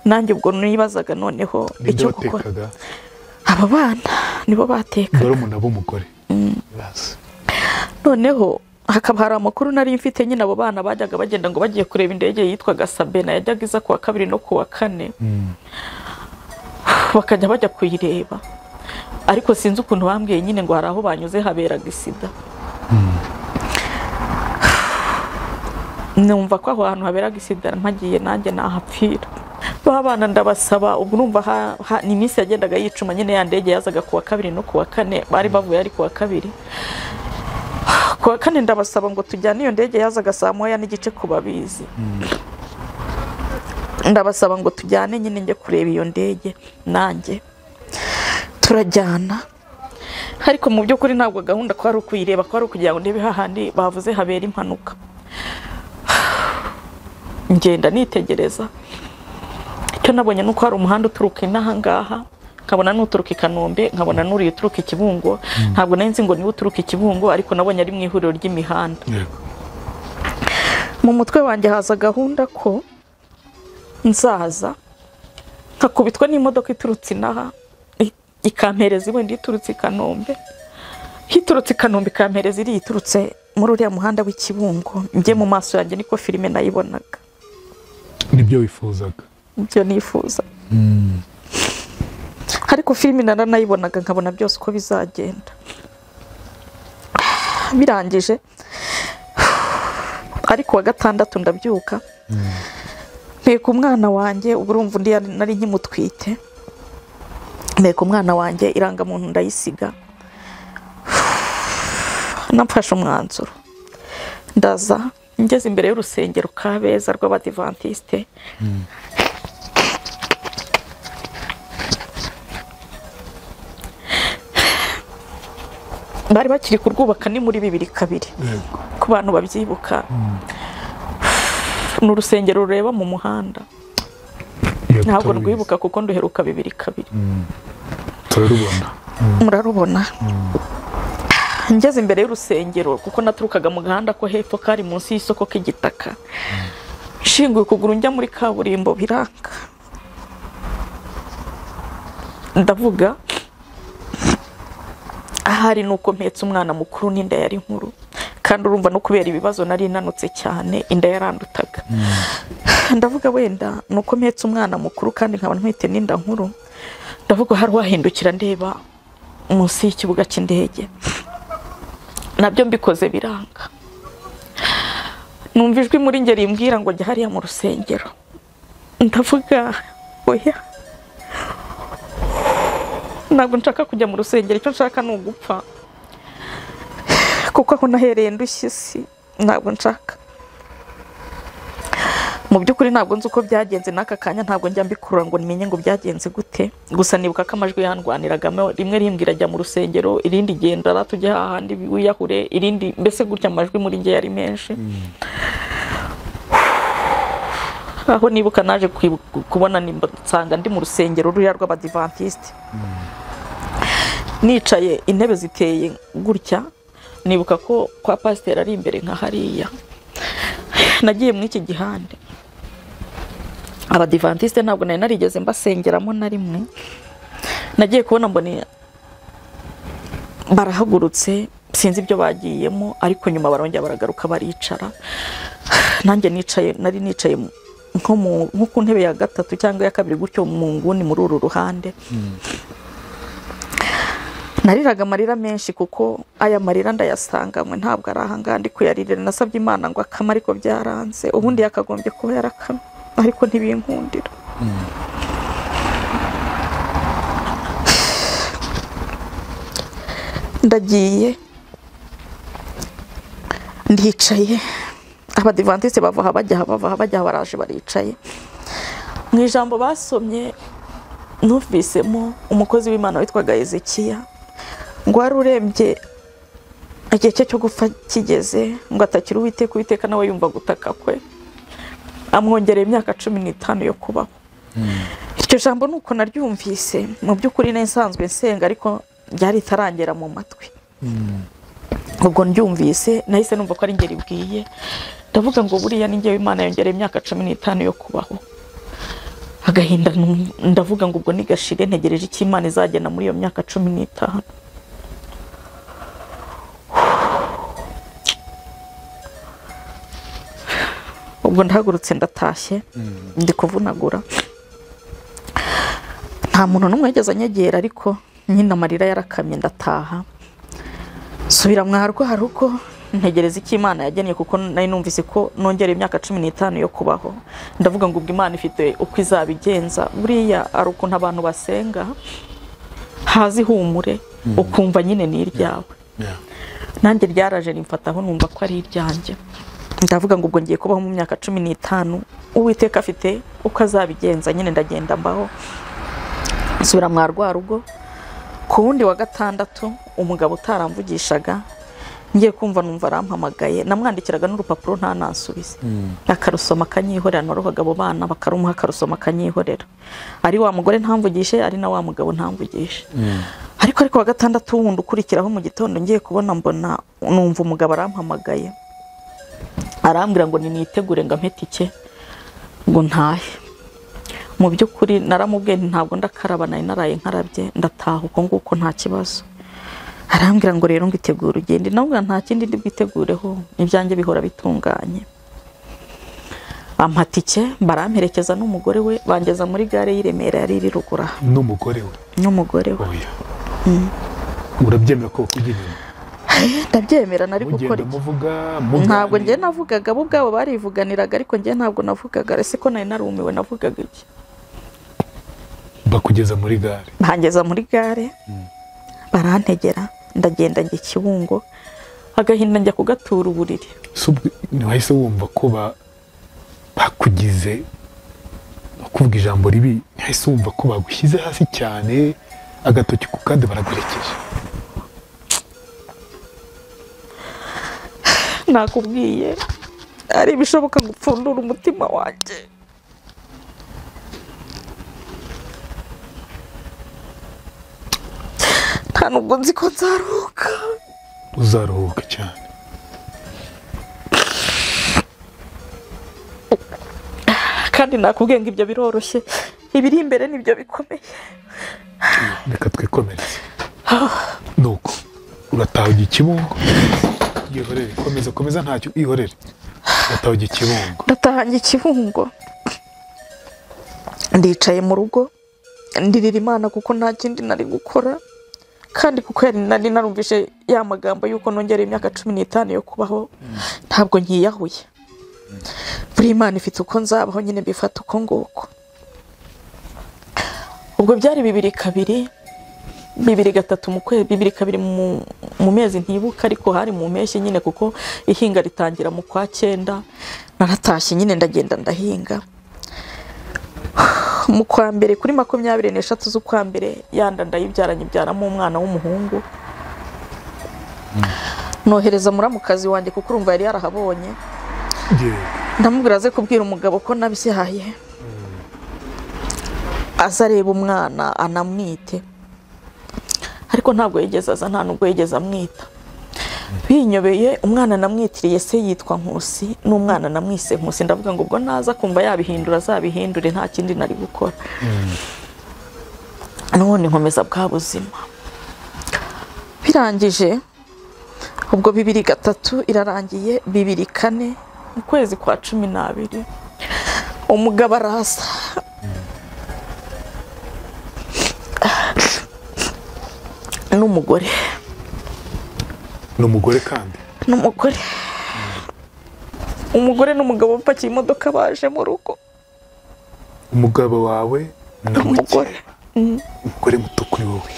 nanjye ubwo nibazaga noneho icyo gukora aba bana nibo batekaga barumuna b'umugore noneho hakaba hari amakuru nari mfite nyine abo bana bajyaga bagenda ngo bagiye kureba indege yitwaga Sabena yajyaga iza kuwa 2 no kuwa 4 bakajya bajya kuyireba ariko sinzi ukuntu bambwiye nyine ngo hari aho banyuze haberaga isida numva ko aho hantu haberaga isida mpagiye nanjye nahapfira babana ndabasaba ubwo urumva ni iminsi yagendaga yicuma nyine ya ndege yazaga kuwa 2 no kuwa 4 bari bavuye ari kuwa 2 kuwa 4 ndabasaba ngo tujyane iyo ndege yazaga saa 1:15 kubabizi ndabasaba ngo tujyane nyine njye kureba iyo ndege nanjye turajyana ariko mu by'ukuri ntabwo gahunda ko ari ukuyireba ko ari ukugira ngo ndebe hahandi bavuze habera impanuka ngenda nitegereza icyo nabonye nuko hari umuhanda uturuka inaha ngaha nkabona n'uturuka i Kanombe nkabona n'uri uturuka i Kibungo ntabwo nari nzi ngo niwe uturuka i Kibungo ariko nabonye ari mu ihuriro ry'imihanda mu mutwe wanjye haza gahunda ko nzaza nkakubitwa n'imodoka iturutse inaha ikampereza wenda iturutse i Kanombe hiturutse i Kanombe ikampereza iri iturutse muri uriya muhanda w'Ikibungo njye mu maso yanjye niko filime nayibonaga nibyo wifuzaga ibyo nifuza ariko filime nayibonaga nkabona byose uko bizagenda birangije ariko wa 6 ndabyuka mpeka umwana wanjye ubwo urumva undi nari nkimutwite mpeka umwana wanjye irangamuntu ndayisiga namfashe umwanzuro ndaza ngeze imbere y'urusengero Kabeza rw'Abadivantiste bari bakiri kurwubaka ni muri 2002 ku bantu babyibuka n'urusengero rureba mu muhanda ntabwo rwibuka kuko nduheruka 2002 turarubona murarubona ngeze imbere y'urusengero kuko naturukaga mu gahanda ko hepfo kari munsi y'isoko k'igitaka shinguye kuguru njya muri kaburimbo biranga ndavuga ahari nuko mpetse umwana mukuru n'inda yari nkuru kandi urumva no kubera ibibazo nari nanutse cyane inda yarandutaga ndavuga wenda nuko mpetse umwana mukuru kandi nkaba ntwite n'inda nkuru ndavuga hari wahindukira ndeba munsi y'ikibuga cy'indege nabyo mbikoze biranga numva ijwi muri ngeri imbwira ngo jya hariya mu rusengero ndavuga oya ntabwo nshaka kujya mu rusengero icyo nshaka ni ugupfa kuko aho nahereye ndushye isi ntabwo nshaka mu by'ukuri ntabwo nzi uko byagenze n'aka kanya ntabwo njya mbikurura ngo nimenye ngo byagenze gute gusa nibuka ko amajwi yandwaniragamo rimwe rimbwira ajya mu rusengero irindi genda tujye hahandi wiyahure irindi mbese gutya amajwi muri nge yari menshi aho nibuka naje kubona nsanga ndi mu rusengero ruriya rw'Abadivantiste nicaye intebe ziteye gutya nibuka ko kwa pasiteri ari imbere nka hariya, nagiye muri iki gihande. Abadivantiste ntabwo nari narigeze mbasengeramo na rimwe, nagiye kubona mbone barahagurutse sinzi ibyo bagiyemo, ariko nyuma barongera baragaruka baricara. Nanjye nari nicaye nko ku ntebe ya gatatu cyangwa ya kabiri gutyo mu nguni muri uru ruhande. Nariraga amarira menshi kuko aya marira ndayasanganywe, ntabwo ari ahangaha ndi kuyaririra. Nasabye Imana ngo akama, ariko byaranze. Ubundi yakagombye kuba yarakama, ariko ntibinkundira. Ndagiye ndicaye, abadivantiste bava bajya baraje baricaye. Mu ijambo basomye numvisemo umukozi w'Imana witwaga Ezekiya ngo wari urembye, igihe cye cyo gupfa kigeze, ngo atakira Uwiteka nawe yumva gutaka kwe, amwongereye imyaka 15 yo kubaho. Iryo jambo nuko naryumvise, mu by'ukuri nsanzwe nsenga ariko ryari tarangera mu matwi. Ubwo ndyumvise nahise numva ko ari ngeri bwiye, ndavuga ngo buriya ni ngewe Imana yongereye imyaka 15 yo kubaho. Agahinda ndavuga ngo ubwo nigashire, ntegereje iki Imana izagena muri iyo myaka 15. Ubwo ndahagurutse ndatashye, ndi kuvunagura. Nta muntu n'umwe yigeze anyegera, ariko nyine amarira yarakamye ndataha. Subira mwarwa haruko ntegereza iki Imana yagennye, kuko nari numvise ko nongera imyaka 15 yo kubaho. Ndavuga ngo ubwo Imana ifite uko izabigenza. Buriya ari ukuntu abantu basenga hazi humure, ukumva nyine ni iryawe. Nanjye ryaraje rimfataho numva ko ari iryanjye. Ndavuga ngo ubwo ngiye kubaho mu myaka 15, Uwiteka afite uko azabigenza. Nyine ndagenda mbaho, subira mwarwa rugo. Ku wundi wa gatandatu umugabo utaramvugishaga, ngiye kumva numva arampamagaye. Namwandikiraga n'urupapuro nta nansubize, akarusoma akanyihorera. Narohaga abo bana bakarumuha, akarusoma akanyihorera. Ari wa mugore ntamvugishe, ari na wa mugabo ntamvugishe. Ariko wa gatandatu wundi ukurikiraho mu gitondo ngiye kubona mbona numva umugabo arampamagaye, arambwira ngo nitegure ngo ampetike ngo ntahe. Mu by'ukuri naramubwiye ntabwo ndakaraba, nari naraye nkarabye ndataha uko nguko nta kibazo. Arambwira ngo rero ngitegura ugende. Navuga nta kindi ndi bwitegureho, ibyanjye bihora bitunganye. Ampatike baramperekeza n'umugore we, bangeza muri gare y'Iremera yari iri rugura. N'umugore we Oya. Urabyemera ko kugira inyuma? Ndabyemera, nari gukora iki? Ntabwo ngiye navugaga, bo ubwabo barivuganiraga, ariko ngiye ntabwo navugaga. Ese ko nari narumiwe navugaga iki? Bakugeza muri gare? Bangeza muri gare, barantegera, ndagenda njye Kibungo. Agahinda njya kugatura uburiri. Ntiwahise wumva ko bakugize, kuvuga ijambo ribi, ntiwahise wumva ko bagushyize hasi cyane, agatoki ku kandi baragurekeje? Nakubwiye ari ibishoboka gupfundura umutima wanjye. Nta nubwo nzi ko nzaruhuka. Uzaruhuka cyane. Kandi nakubwiye ngo ibyo biroroshye, ibiri imbere nibyo bikomeye. Reka twikomereze. Nuko urataha ugiye Kibungo, ihorere, komeza ntacyo ihorere. Urataha ugiye Kibungo? Ndataha ngiye Kibungo, ndicaye mu rugo ndirira Imana kuko nta kindi nari gukora. Kandi kuko nari narumvishe ya magambo yuko nongera imyaka 15 yo kubaho, ntabwo nkiyahuye. Buri Imana ifite uko nzabaho, nyine bifata uko nguko. Ubwo byari 2-2, 2-3 mu kwezi, 2-2 mu mezi ntibuka, ariko hari mu mpeshyi nyine kuko ihinga ritangira mu kwa 9. Naratashye nyine ndagenda ndahinga. Mu kwa mbere kuri 23 z'ukwa mbere yanda ndayibyaranye, byaramo umwana w'umuhungu. Nohereza muramukazi wanjye kuko urumva yari yarahabonye. Ndamubwira aze kubwira umugabo ko nabishahaye, azareba umwana anamwite. Ariko ntabwo yigeze aza, nta nubwo yigeze amwita. binyobeye umwana namwitiriye se yitwa Nkusi n'umwana namwise Nkusi ndavuga ngo ubwo naza kumva yabihindura azabihindure nta kindi nari gukora none nkomeza bwa buzima birangije ubwo 2003 irarangiye 2004 mu kwezi kwa 12 umugabo araza n'umugore kandi umugore n'umugabo bapakiye imodoka baje mu rugo umugabo wawe n'umugore umugore muto kuri wowe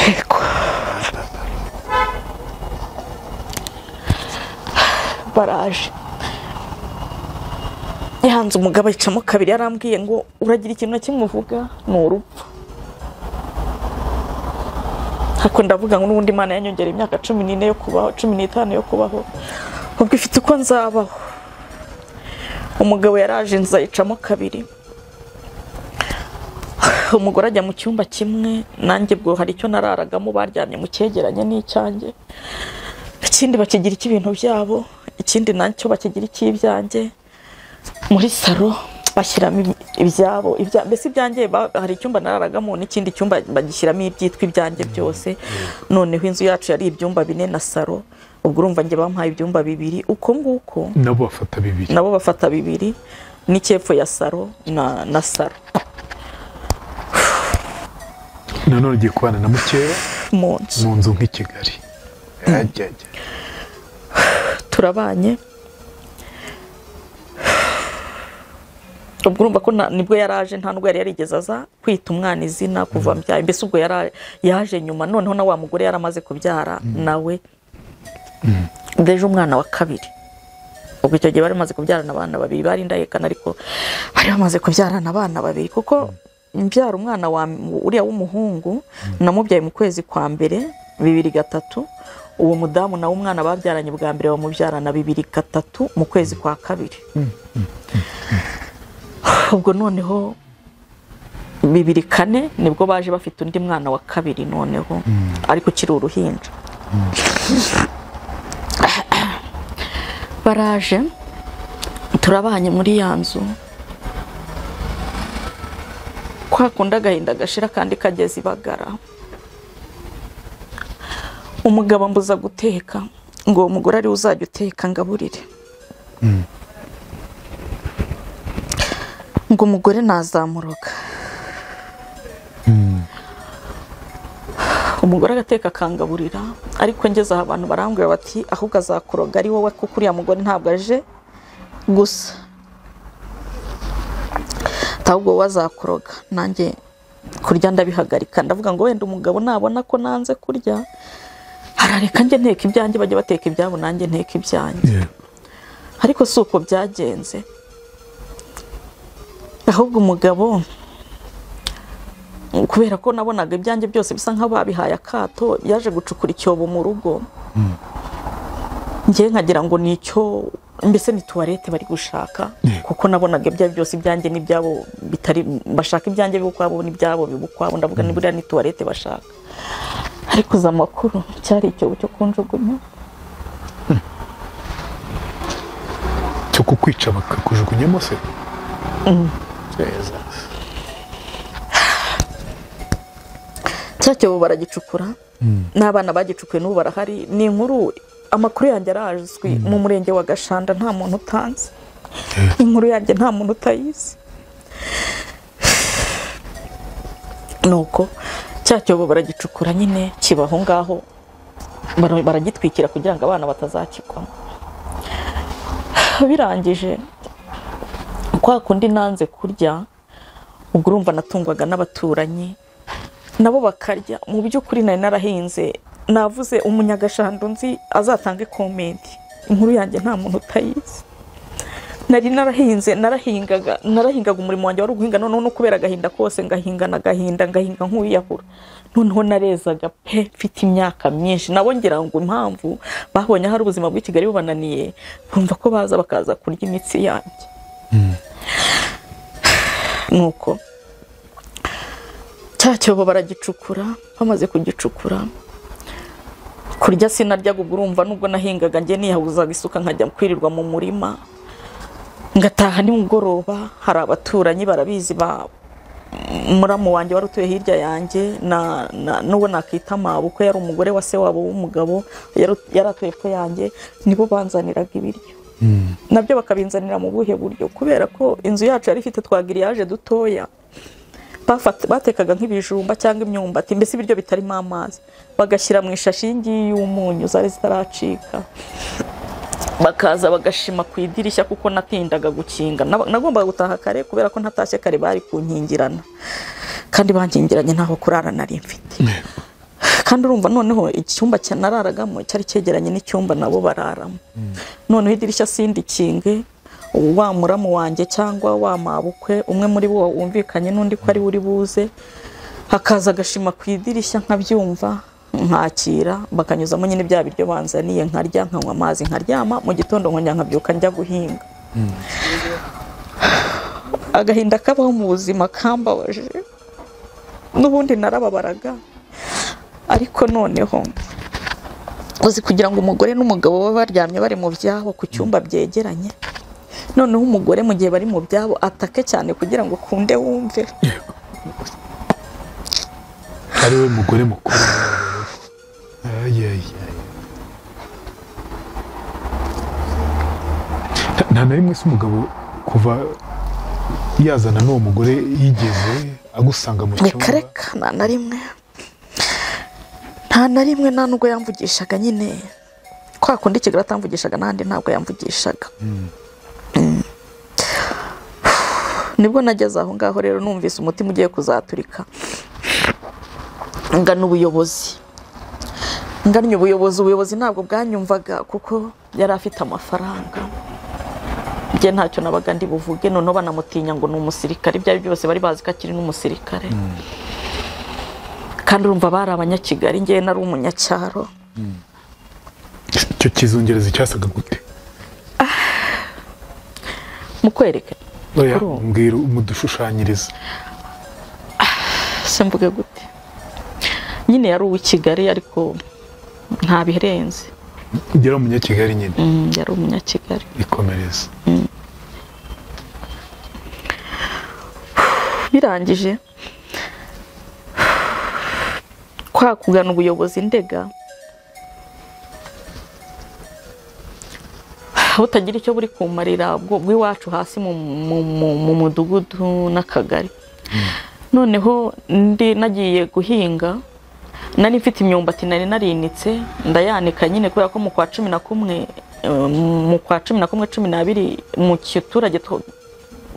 yego baraje yahanze umugabo yicamo kabiri yarambwiye ngo uragira ikintu kimuvuga ni urupfu hako ndavuga ngo n'ubundi Imana yanyongera imyaka 14 yo kubaho 15 yo kubaho ubwo ifite uko nzabaho umugabo yaraje nza yicamo kabiri umugore ajya mu cyumba kimwe nanjye bwo hari icyo nararagamo baryamye mu cyegeranye n'icyanjye ikindi bakigira ibintu byabo ikindi nacyo bakigira ikibyanjye muri saro bashyiramo ibyabo mbese ibyanjye hari icyumba nararagamo n'ikindi cyumba bagishyiramo ibyitwa ibyanjye byose noneho inzu yacu yari ibyumba 4 na saro ubwo urumva nge bampaye ibyumba 2 uko nguko nabo bafata 2 n'icyepfo ya saro na saro none ugiye kubana na mukeba mu nzu nk'i Kigali turabanye ubwo urumva ko nibwo yaraje nta nubwo yari yarigeze aza kwita umwana izina kuva mbyaye mbese ubwo yaje nyuma noneho na wa mugore yaramaze kubyara nawe deje umwana wa kabiri ubwo icyo gihe bari bamaze kubyarana abana 2 bari ndahekana ariko bari bamaze kubyarana abana 2 kuko mbyara umwana wa uriya w'umuhungu namubyaye mu kwezi kwa mbere 2003 uwo mudamu na umwana babyaranye bwa mbere bamubyarana 2003 mu kwezi kwa kabiri ubwo noneho 2004 nibwo baje bafite undi mwana wa kabiri noneho ariko kiri uruhinja baraje turabanye muri yanzu kwa kunda gahinda gashira kandi kageze ibagara umugabo mbuza guteka ngo umugore ari uzajya uteka ngaburire ngo umugore nazamuroga umugore agateka kangaburira ariko ngeze aho abantu barambwira bati ahubwo azakuroga ari wowe kuko uriya mugore ntabwo aje gusa ahubwo wazakuroga nanjye kurya ndabihagarika ndavuga ngo wenda umugabo nabona ko nanze kurya arareka nje nteka ibyanjye bajye bateka ibyabo nanjye nteka ibyanjye ariko si uko byagenze ahubwo umugabo kubera ko nabonaga ibyanjye byose bisa nka babihaye akato yaje gucukura icyobo mu rugo ngiye nkagira ngo nicyo mbese ni toilette bari gushaka kuko nabonaga byose ibyanjye n'ibyabo bitari bashaka ibyanjye bibukwabo n'ibyabo bibukwabo ndavuga ni buriya ni toilette bashaka ariko za makuru cyari icyobo cyo kunjugunya cyo kukwica bakakujugunyamo se cyacyo baragicukura n'abana bagicukuye n'ubu barahari ni inkuru amakuru yanjye arazwi mu murenge wa Gashanda nta muntu utanze inkuru yanjye nta muntu utayizi nuko cyacyo baragicukura nyine kibaho ngaho baragitwikira kugira ngo abana batazakikwamo birangije kwa kundi nanze kurya ubwo urumva natungwaga n'abaturanyi nabo bakarya mu by'ukuri nari narahinze navuze umunyagashando nzi azatange comment inkuru yanjye nta muntu utayizi nari narahinze narahingaga umurimo wanjye wari guhinga noneho no kubera agahinda kose ngahinga nk'uyahura noneho narezaga pe mfite imyaka myinshi nabongera ngo impamvu babonye hari ubuzima bw'i Kigali bubananiye bumva ko baza bakaza kurya imitsi yanjye nuko cyacyo baragicukura bamaze kugicukura kurya sinaryaga, ubwo urumva nubwo nahingaga njye niyahuzaga isuka nkajya kwirirwa mu murima, ngataha nimugoroba. Hari abaturanyi barabizi, muramu wanjye wari utuye hirya yanjye n'uwo nakita mabukwe, yari umugore wa se wabo w'umugabo, yari atuye epfo yanjye, nibo banzaniraga ibiryo. Nabyo bakabinzanira mu buhe buryo? Kubera ko inzu yacu yari ifite twagiriyaje dutoya, batekaga nk'ibijumba cyangwa imyumbati, mbese ibiryo bitarimo amazi, bagashyira mu ishashi y'umunyu zari zitaracika, bakaza bagashima ku idirishya, kuko natindaga gukinga. Nagombaga gutaha kare, kubera ko ntatashye kare bari kunkingirana, kandi bankingiranye ntaho kurara nari mfite. Kandi urumva noneho icyumba nararagamo cyari cyegeranye n'icyumba nabo bararamo. Noneho idirishya sindikinge, wa muramu wanjye cyangwa wa mabukwe umwe muri bo wumvikanye n'undi ko ari uri buze, hakaza agashima ku idirishya nkabyumva, nkakira, bakanyuzamo nyine bya biryo banzaniye, nkarya, nkanywa amazi, nkaryama. Mu gitondo nkongera nkabyuka njya guhinga. Agahinda kabaho mu buzima kambabaje, n'ubundi narababaraga. Ariko noneho uzi kugira ngo umugore n'umugabo baba baryamye bari mu byabo ku cyumba byegeranye, noneho umugore mu gihe bari mu byabo atake cyane kugira ngo kunde wumve. Ari we mugore mukuru. Nta na rimwe se umugabo kuva yazana n'uwo mugore yigeze agusanga mu cyumba? Reka nta na rimwe, nta nubwo yamvugishaga. Nyine kwa kundi Kigali atamvugishaga, n'ahandi ntabwo yamvugishaga. Nibwo nageze aho ngaho rero numvise umutima ugiye kuzaturika, ngana ubuyobozi. Ngannye ubuyobozi ntabwo bwanyumvaga, kuko yari afite amafaranga, njye ntacyo nabaga ndi buvuge. Noneho banamutinya ngo ni umusirikare, ibyo ari byose bari bazi ko akiri n'umusirikare. Kandi urumva bari abanyakigali, njye nari umunyacyaro. Icyo kizungereza cyasaga gute? Mukwereke oya mbwira umudushushanyiriza. Se mvuge gute? Nyine yari uw'ikigali, ariko nta birenze. Yari umunyakigali nyine? Yari umunyakigali. Ikomereza. Birangije kwa kugana ubuyobozi ndega, utagira icyo buri kumarira bw'iwacu hasi mu mudugudu n'akagari. Noneho nagiye guhinga, nari mfite imyumbati nari narinitse, ndayanika nyine, kubera ko mu kwa 11 12 mu kiturage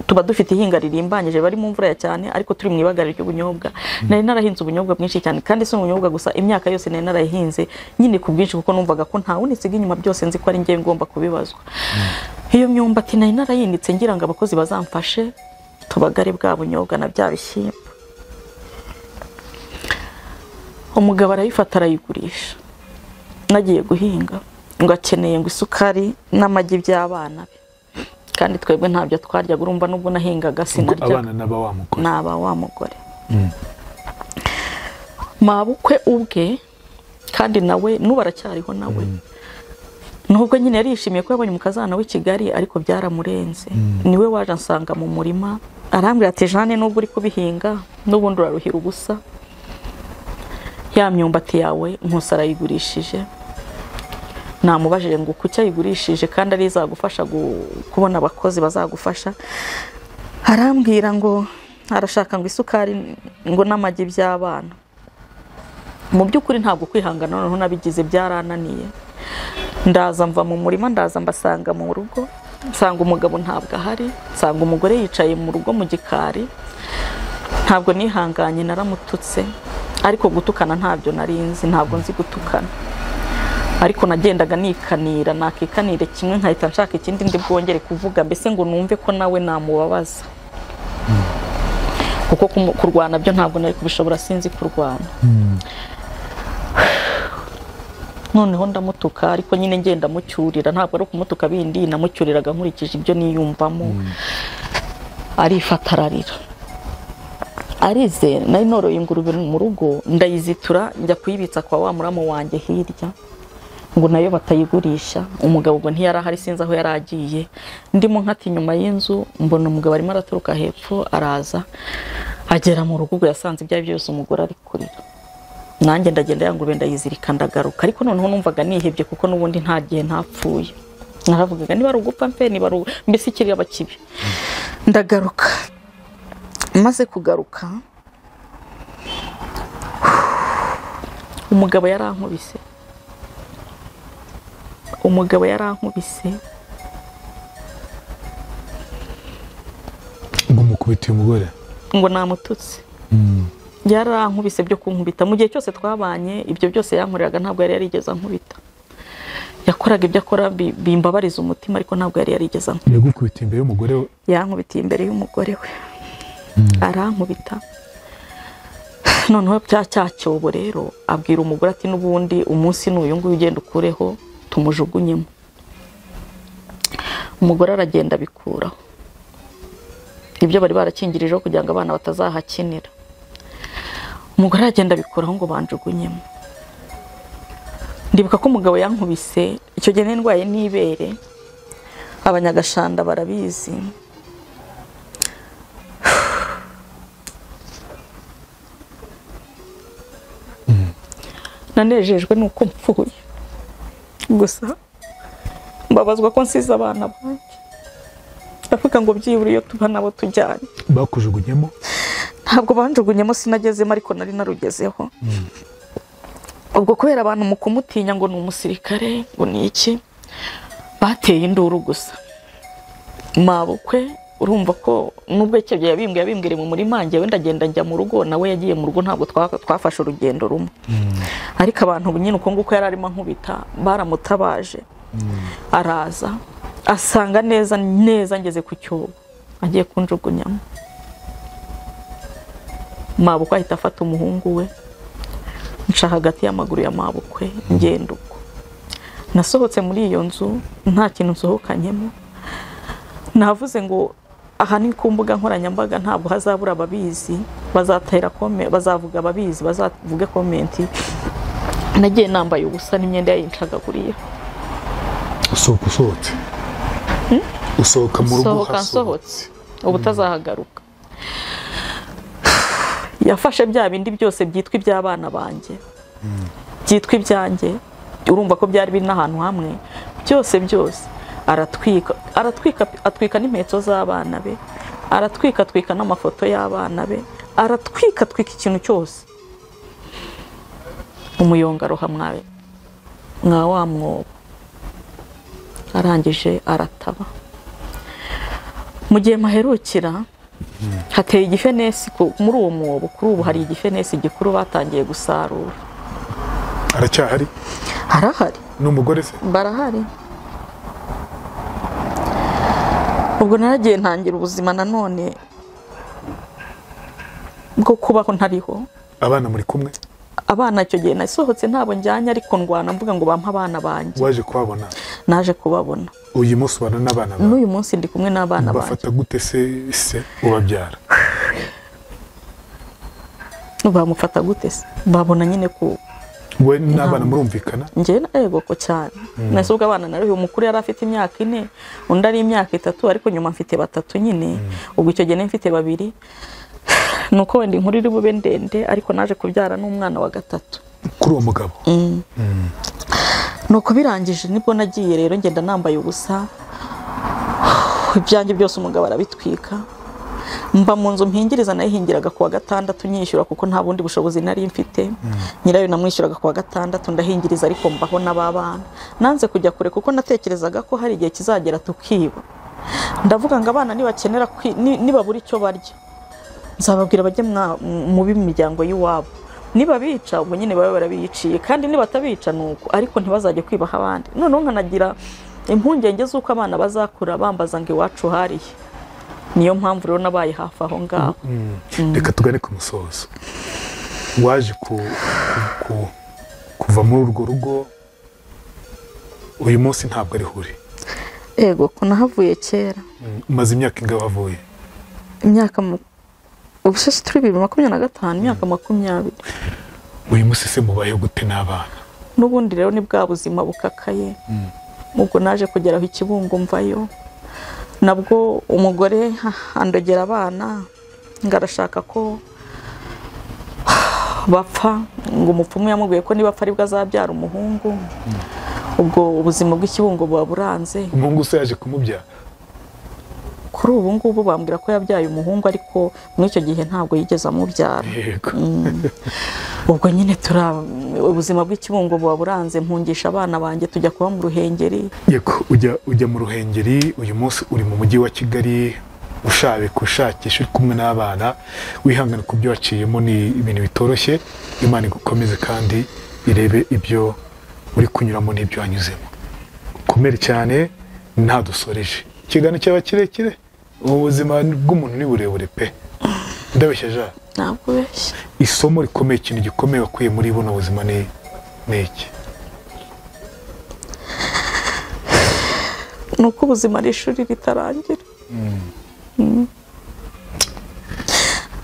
tuba dufite ihinga ririmbanyije, bari mu mvura ya cyane, ariko turi mu ibagarira ry'ubunyobwa. Nari narahinze ubunyobwa bwinshi cyane, kandi si ubunyobwa gusa, imyaka yose nari narahinze nyine ku bwinshi, kuko numvaga ko nta wundi siga inyuma, byose nzi ko ari ngiye ngomba kubibazwa. Iyo myumbati nari narayinitse ngira ngo abakozi bazamfashe tubagare bwa bunyobwa na bya bishyimbo. Umugabo arayifata arayigurisha. Nagiye guhinga ngo akeneye ngo isukari n'amagi by'abana be, kandi twebwe ntabyo twarya. Urumva nubwo nahingaga sinarya. Abana naba wa mugore. Mabukwe ubwe, kandi nawe nubu aracyariho nawe. Nubwo nyine yarishimiye ko yabonye umukazana w'i Kigali, ariko byaramurenze. Niwe waje ansanga mu murima, arambwira ati Jeanne, nubwo uri kubihinga n'ubundi uraruhira ubusa, ya myumbati yawe Nkusi arayigurishije. Namubajije ngo kuki ayigurishije kandi ari izagufasha kubona abakozi bazagufasha. Arambwira ngo arashaka ngo isukari ngo n'amagi by'abana. Mu by'ukuri ntabwo kwihangana noneho nabigize byarananiye. Ndaza mva mu murima, ndaza mbasanga mu rugo, nsanga umugabo ntabwo ahari, nsanga umugore yicaye mu rugo mu gikari. Ntabwo nihanganye, naramututse, ariko gutukana ntabyo narinzi, ntabwo nzi gutukana. Ariko nagendaga nikanira, nakikanire kimwe nkahita nshaka ikindi ndi bwongere kuvuga, mbese ngo numve ko nawe namubabaza. Kuko kurwana byo ntabwo nari kubishobora, sinzi kurwana. Noneho ndamutuka, ariko nyine ngenda mucyurira, ntabwo ari kumutuka bindi, namucyuriraga nkurikije ibyo niyumvamo. Arifata ararira. Arize, nari noroye ingurube mu rugo, ndayizitura njya kuyibitsa kwa wa muramu wanjye hirya. ngo nayo batayigurisha. Umugabo ngo ntiyari ahari, sinzi aho yari agiye. Ndimo nkati inyuma y'inzu mbona umugabo arimo araturuka hepfo, araza agera mu rugo, yasanze ibyo byose umugore ari kurira. Nanjye ndagenda yangurube ndayizirika ndagaruka, ariko noneho numvaga nihebye kuko nubundi nta gihe ntapfuye. Naravugaga niba ari ugupfa mpe, niba ari mbese ikiriya bakibi. Ndagaruka, maze kugaruka umugabo yarankubise. ngo mukubitiye umugore ngo namututse. Yarankubise byo kunkubita. Mu gihe cyose twabanye ibyo byose yankoreraga ntabwo yari yarigeze ankubita. Yakoraga ibyo akora bimbabariza umutima, ariko ntabwo yari yarigeze ankubita. Yagukubitiye imbere y'umugore we? Yankubitiye imbere y'umugore we. Arankubita. Noneho cyacyobo rero abwira umugore ati n'ubundi umunsi n'uyu nguyu ugenda ukureho tumujugunyemo. Umugore aragenda bikuraho. Ibyo bari barakingirijeho kugira ngo abana batazahakinira. Umugore aragenda bikuraho ngo banjugunyemo. Ndibuka ko umugabo yankubise icyo gihe ndwaye n'ibere, abanyagashanda barabizi. Nanejejwe nuko mpfuye, gusa mbabazwa ko nsize abana banjye. Ndavuga ngo byibura iyo tuba nabo tujyanye. Bakujugunyemo? Ntabwo banjugunyemo, sinagezemo, ariko nari narugezeho. Ubwo kubera abantu mu kumutinya ngo ni umusirikare, ngo ni iki, bateye induru gusa. Mabukwe urumva ko nubwo icyo yabimbwire mu murima wanjye, wenda ndagenda njya mu rugo, nawe yagiye mu rugo, ntabwo twafashe urugendo rumwe. Ariko abantu nyine uko nguko yari arimo nkubita baramutabaje. Araza asanga neza ngeze ku cyobo, agiye kunjugunyamo. Mabukwe ahita afata umuhungu we, nca hagati y'amaguru ya mabukwe, ngenda uko. Nasohotse muri iyo nzu nta kintu nsohokanyemo. Navuze ngo aha ni ku mbuga nkoranyambaga, ntabwo hazabura ababizi, bazavuga ababizi, bazavuge komenti. Nagiye nambaye ubusa n'imyenda yayincagaguriye. Usohotse? Usohoka mu rugo hasohotse, ubu utazahagaruka. Yafashe bya bindi byose byitwa iby'abana banjye, byitwa ibyanjye, urumva ko byari biri n'ahantu hamwe, byose aratwika n'impetso z'abana be, aratwika n'amafoto y'abana be, aratwika ikintu cyose. Umuyonga aroha mwa wa mwobo. Arangije arataba. Mu gihe maherukira hateye igifenesi muri uwo mwobo. Kuri ubu hari igifenesi gikuru batangiye gusarura. Aracyahari? Arahari. N'umugore se? Barahari. Ubwo naragiye ntangira ubuzima nanone bwo kubaho ntariho. Abana muri kumwe? Abana icyo gihe nasohotse ntabwo njyanye, ariko ndwana mvuga ngo bampa abana banjye. Waje kubabona? Naje kubabona. Uyu munsi ubana n'abana bawe? N'uyu munsi ndi kumwe n'abana banjye. Bafata gute se ubabyara? Bamufata gute se? Babona nyine ko we n'abana murumvikana? Nje ego ko cyane. Nasubwa abana nari umukuru yari afite imyaka 4, undi ari imyaka 3, ariko nyuma mfite 3 nyine. Ubwo icyo gihe mfite 2. Nuko wenda inkuru iri bube ndende, ariko naje kubyara n'umwana wa 3 kuri uwo mugabo. Nuko birangije nibwo nagiye rero ngenda nambaye ubusa, ibyanjye byose umugabo arabitwika. Mba mu nzu mpingiriza, nayihingiraga ku wa 6 nyishyura kuko nta bundi bushobozi nari mfite. Nyirayo namwishyuraga ku wa 6 ndahingiriza, ariko mbaho n'ababana. Nanze kujya kure kuko natekerezaga ko hari igihe kizagera tukiba. Ndavuga ngo abana nibakenera nibabura icyo barya, nzababwira bajye mu b'imiryango y'iwabo. Niba bica ubwo nyine babe barabiciye, kandi nibatabica nuko, ariko ntibazajye kwibaha abandi. Noneho nkanagira impungenge z'uko abana bazakura bambaza ngo iwacu hariye. Niyo mpamvu rero nabaye hafi aho ngaho. Reka tugane ku musozo. Waje kuva muri urwo rugo, uyu munsi ntabwo ari hure? Ego ko nahavuye kera. Umaze imyaka ingahe wavuye? Imyaka ubushashi turi 2025, imyaka 20. Uyu munsi se mubayeho gute n'abana? n'ubundi rero ni bwa buzima bukakaye. Ubwo naje kugeraho Ikibungo mvayo, nabwo umugore andogera abana ngo arashaka ko bapfa, ngo umupfumu yamubwiye ko niba apfa aribwo azabyara umuhungu. Ubwo ubuzima bw'Ikibungo buba buranze. Umuhungu se yaje kumubyara? Kuri ubu ngubu bambwira ko yabyaye umuhungu, ariko muri icyo gihe ntabwo yigeze amubyara. Ubwo nyine ubuzima bw'Ikibungo buba buranze, mpungisha abana banjye tujya kuba mu Ruhengeri. Yego, ujya mu Ruhengeri, uyu munsi uri mu mujyi wa Kigali ushakisha uri kumwe n'abana, wihangana ku byo waciyemo, ni ibintu bitoroshye. Imana igukomeze kandi irebe ibyo uri kunyuramo n'ibyo wanyuzemo. Ukomere cyane, ntadusoreje. Ikiganiro cyaba kirekire, ubuzima bw'umuntu ni burebure pe. Ndabeshya ja? Ntabwo beshya. Isomo rikomeye, ikintu gikomeye wakuye muri buno buzima ni iki? Nuko ubuzima ari ishuri ritarangira.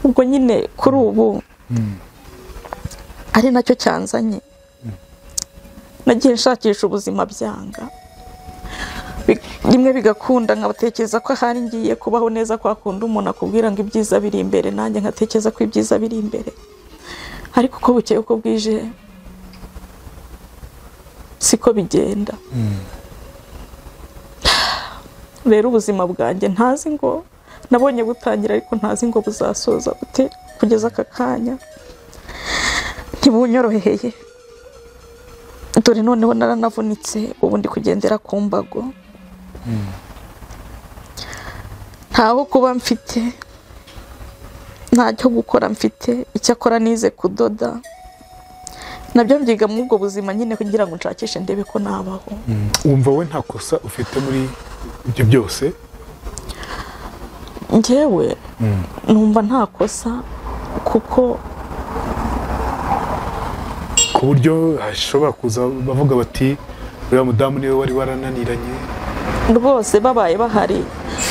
Ubwo nyine kuri ubu ari nacyo cyanzanye, nagiye nshakisha ubuzima byanga, rimwe bigakunda nkabatekereza ko ahari ngiye kubaho neza, kwa kundi umuntu akubwira ngo ibyiza biri imbere, nanjye nkatekereza ko ibyiza biri imbere, ariko uko bukeye uko bwije siko bigenda. Rero ubuzima bwanjye ntazi ngo nabonye butangira, ariko ntazi ngo buzasoza gute. Kugeza aka kanya ntibunyoroheye, dore noneho naranavunitse, ubu ndi kugendera ku mbago, ntaho kuba mfite, ntacyo gukora mfite. Icyakora nize kudoda, nabyo mbyiga muri ubwo buzima nyine kugira ngo nshakishe ndebe ko nabaho. Wumva we nta kosa ufite muri ibyo byose? Njyewe numva nta kosa, kuko ku buryo hashobora kuza bavuga bati uriya mudamu niwe wari warananiranye. Rwose babaye bahari,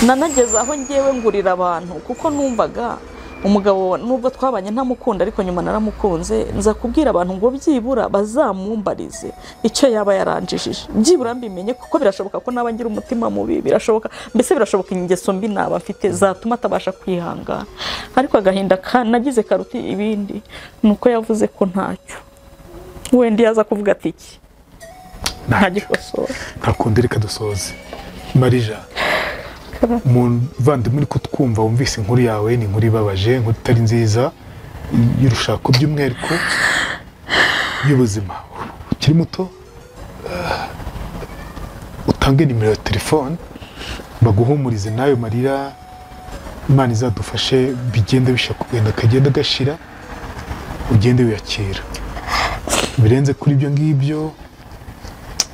nanageze aho ngewe ngurira abantu, kuko numvaga umugabo nubwo twabanye ntamukunda, ariko nyuma naramukunze, nza kubwira abantu ngo byibura bazamumbarize icyo yaba yaranjijije, byibura mbimenye, kuko birashoboka ko naba ngira umutima mubi, birashoboka, mbese birashoboka ingeso mbi naba mfite zatuma atabasha kwihangana. Ariko agahinda nagize karuti ibindi, nuko yavuze ko ntacyo, wenda yaza kuvuga ati iki ntagikosora. Ntakundi, reka dusoze. Marija, umuvandimwe uri kutwumva, wumvise inkuru yawe, ni inkuru ibabaje, inkuru itari nziza y'urushako, by'umwihariko y'ubuzima. Ukiri muto, utange nimero ya telefone baguhumurize n'ayo marira. Imana izadufashe bigende bishaka kugenda, kagenda gashira, ugende wiyakira. Birenze kuri ibyo ngibyo,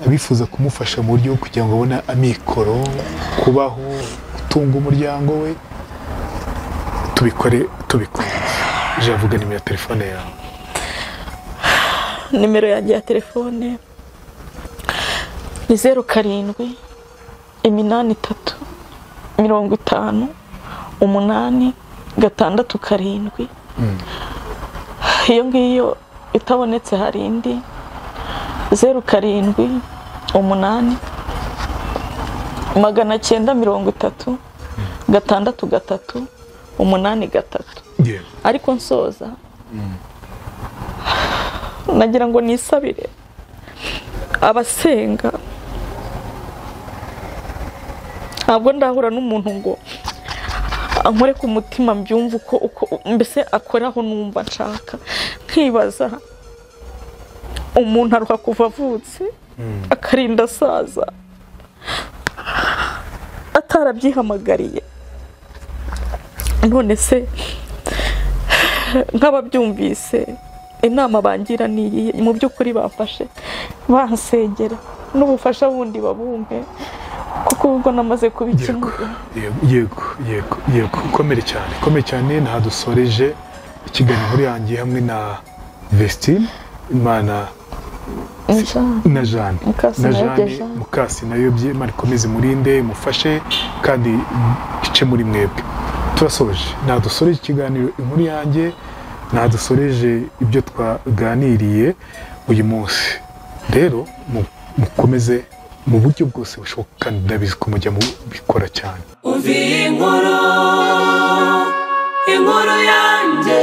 abifuza kumufasha mu buryo kugira ngo abone amikoro, kubaho, gutunga umuryango we, tubikore. Javuga nimero ya telefone yawe. Nimero yanjye ya telefone ni 07 83 50 8 6 iyo ngiyo itabonetse hari indi 07 8 930 6 8 3. Ariko nsoza nagira ngo nisabire abasenga. Ntabwo ndahura n'umuntu ngo ankore ku mutima mbyumva uko mbese akoraho numva nshaka. Nkibaza umuntu aruha kuva avutse akarinda asaza atarabyihamagariye, none se nk'ababyumvise inama bangira niyi mu by'ukuri bafashe bansengera n'ubufasha bundi babumpe, kuko ubwo namaze kubikemura. Yego, komere cyane. Ntadusoreje ikiganiro yanjye hamwe na Vestine, Imana na Jeanne Mukasi nayo bye. Imana ikomeze murinde, mufashe kandi ice muri mwebwe. Turasoje, ntadusoreje ikiganiro inkuru yanjye, ntadusoreje ibyo twaganiriye uyu munsi. rero mukomeze mu buryo bwose bushoboka kandi ndabizi ko mujya mubikora cyane inkuru yanjye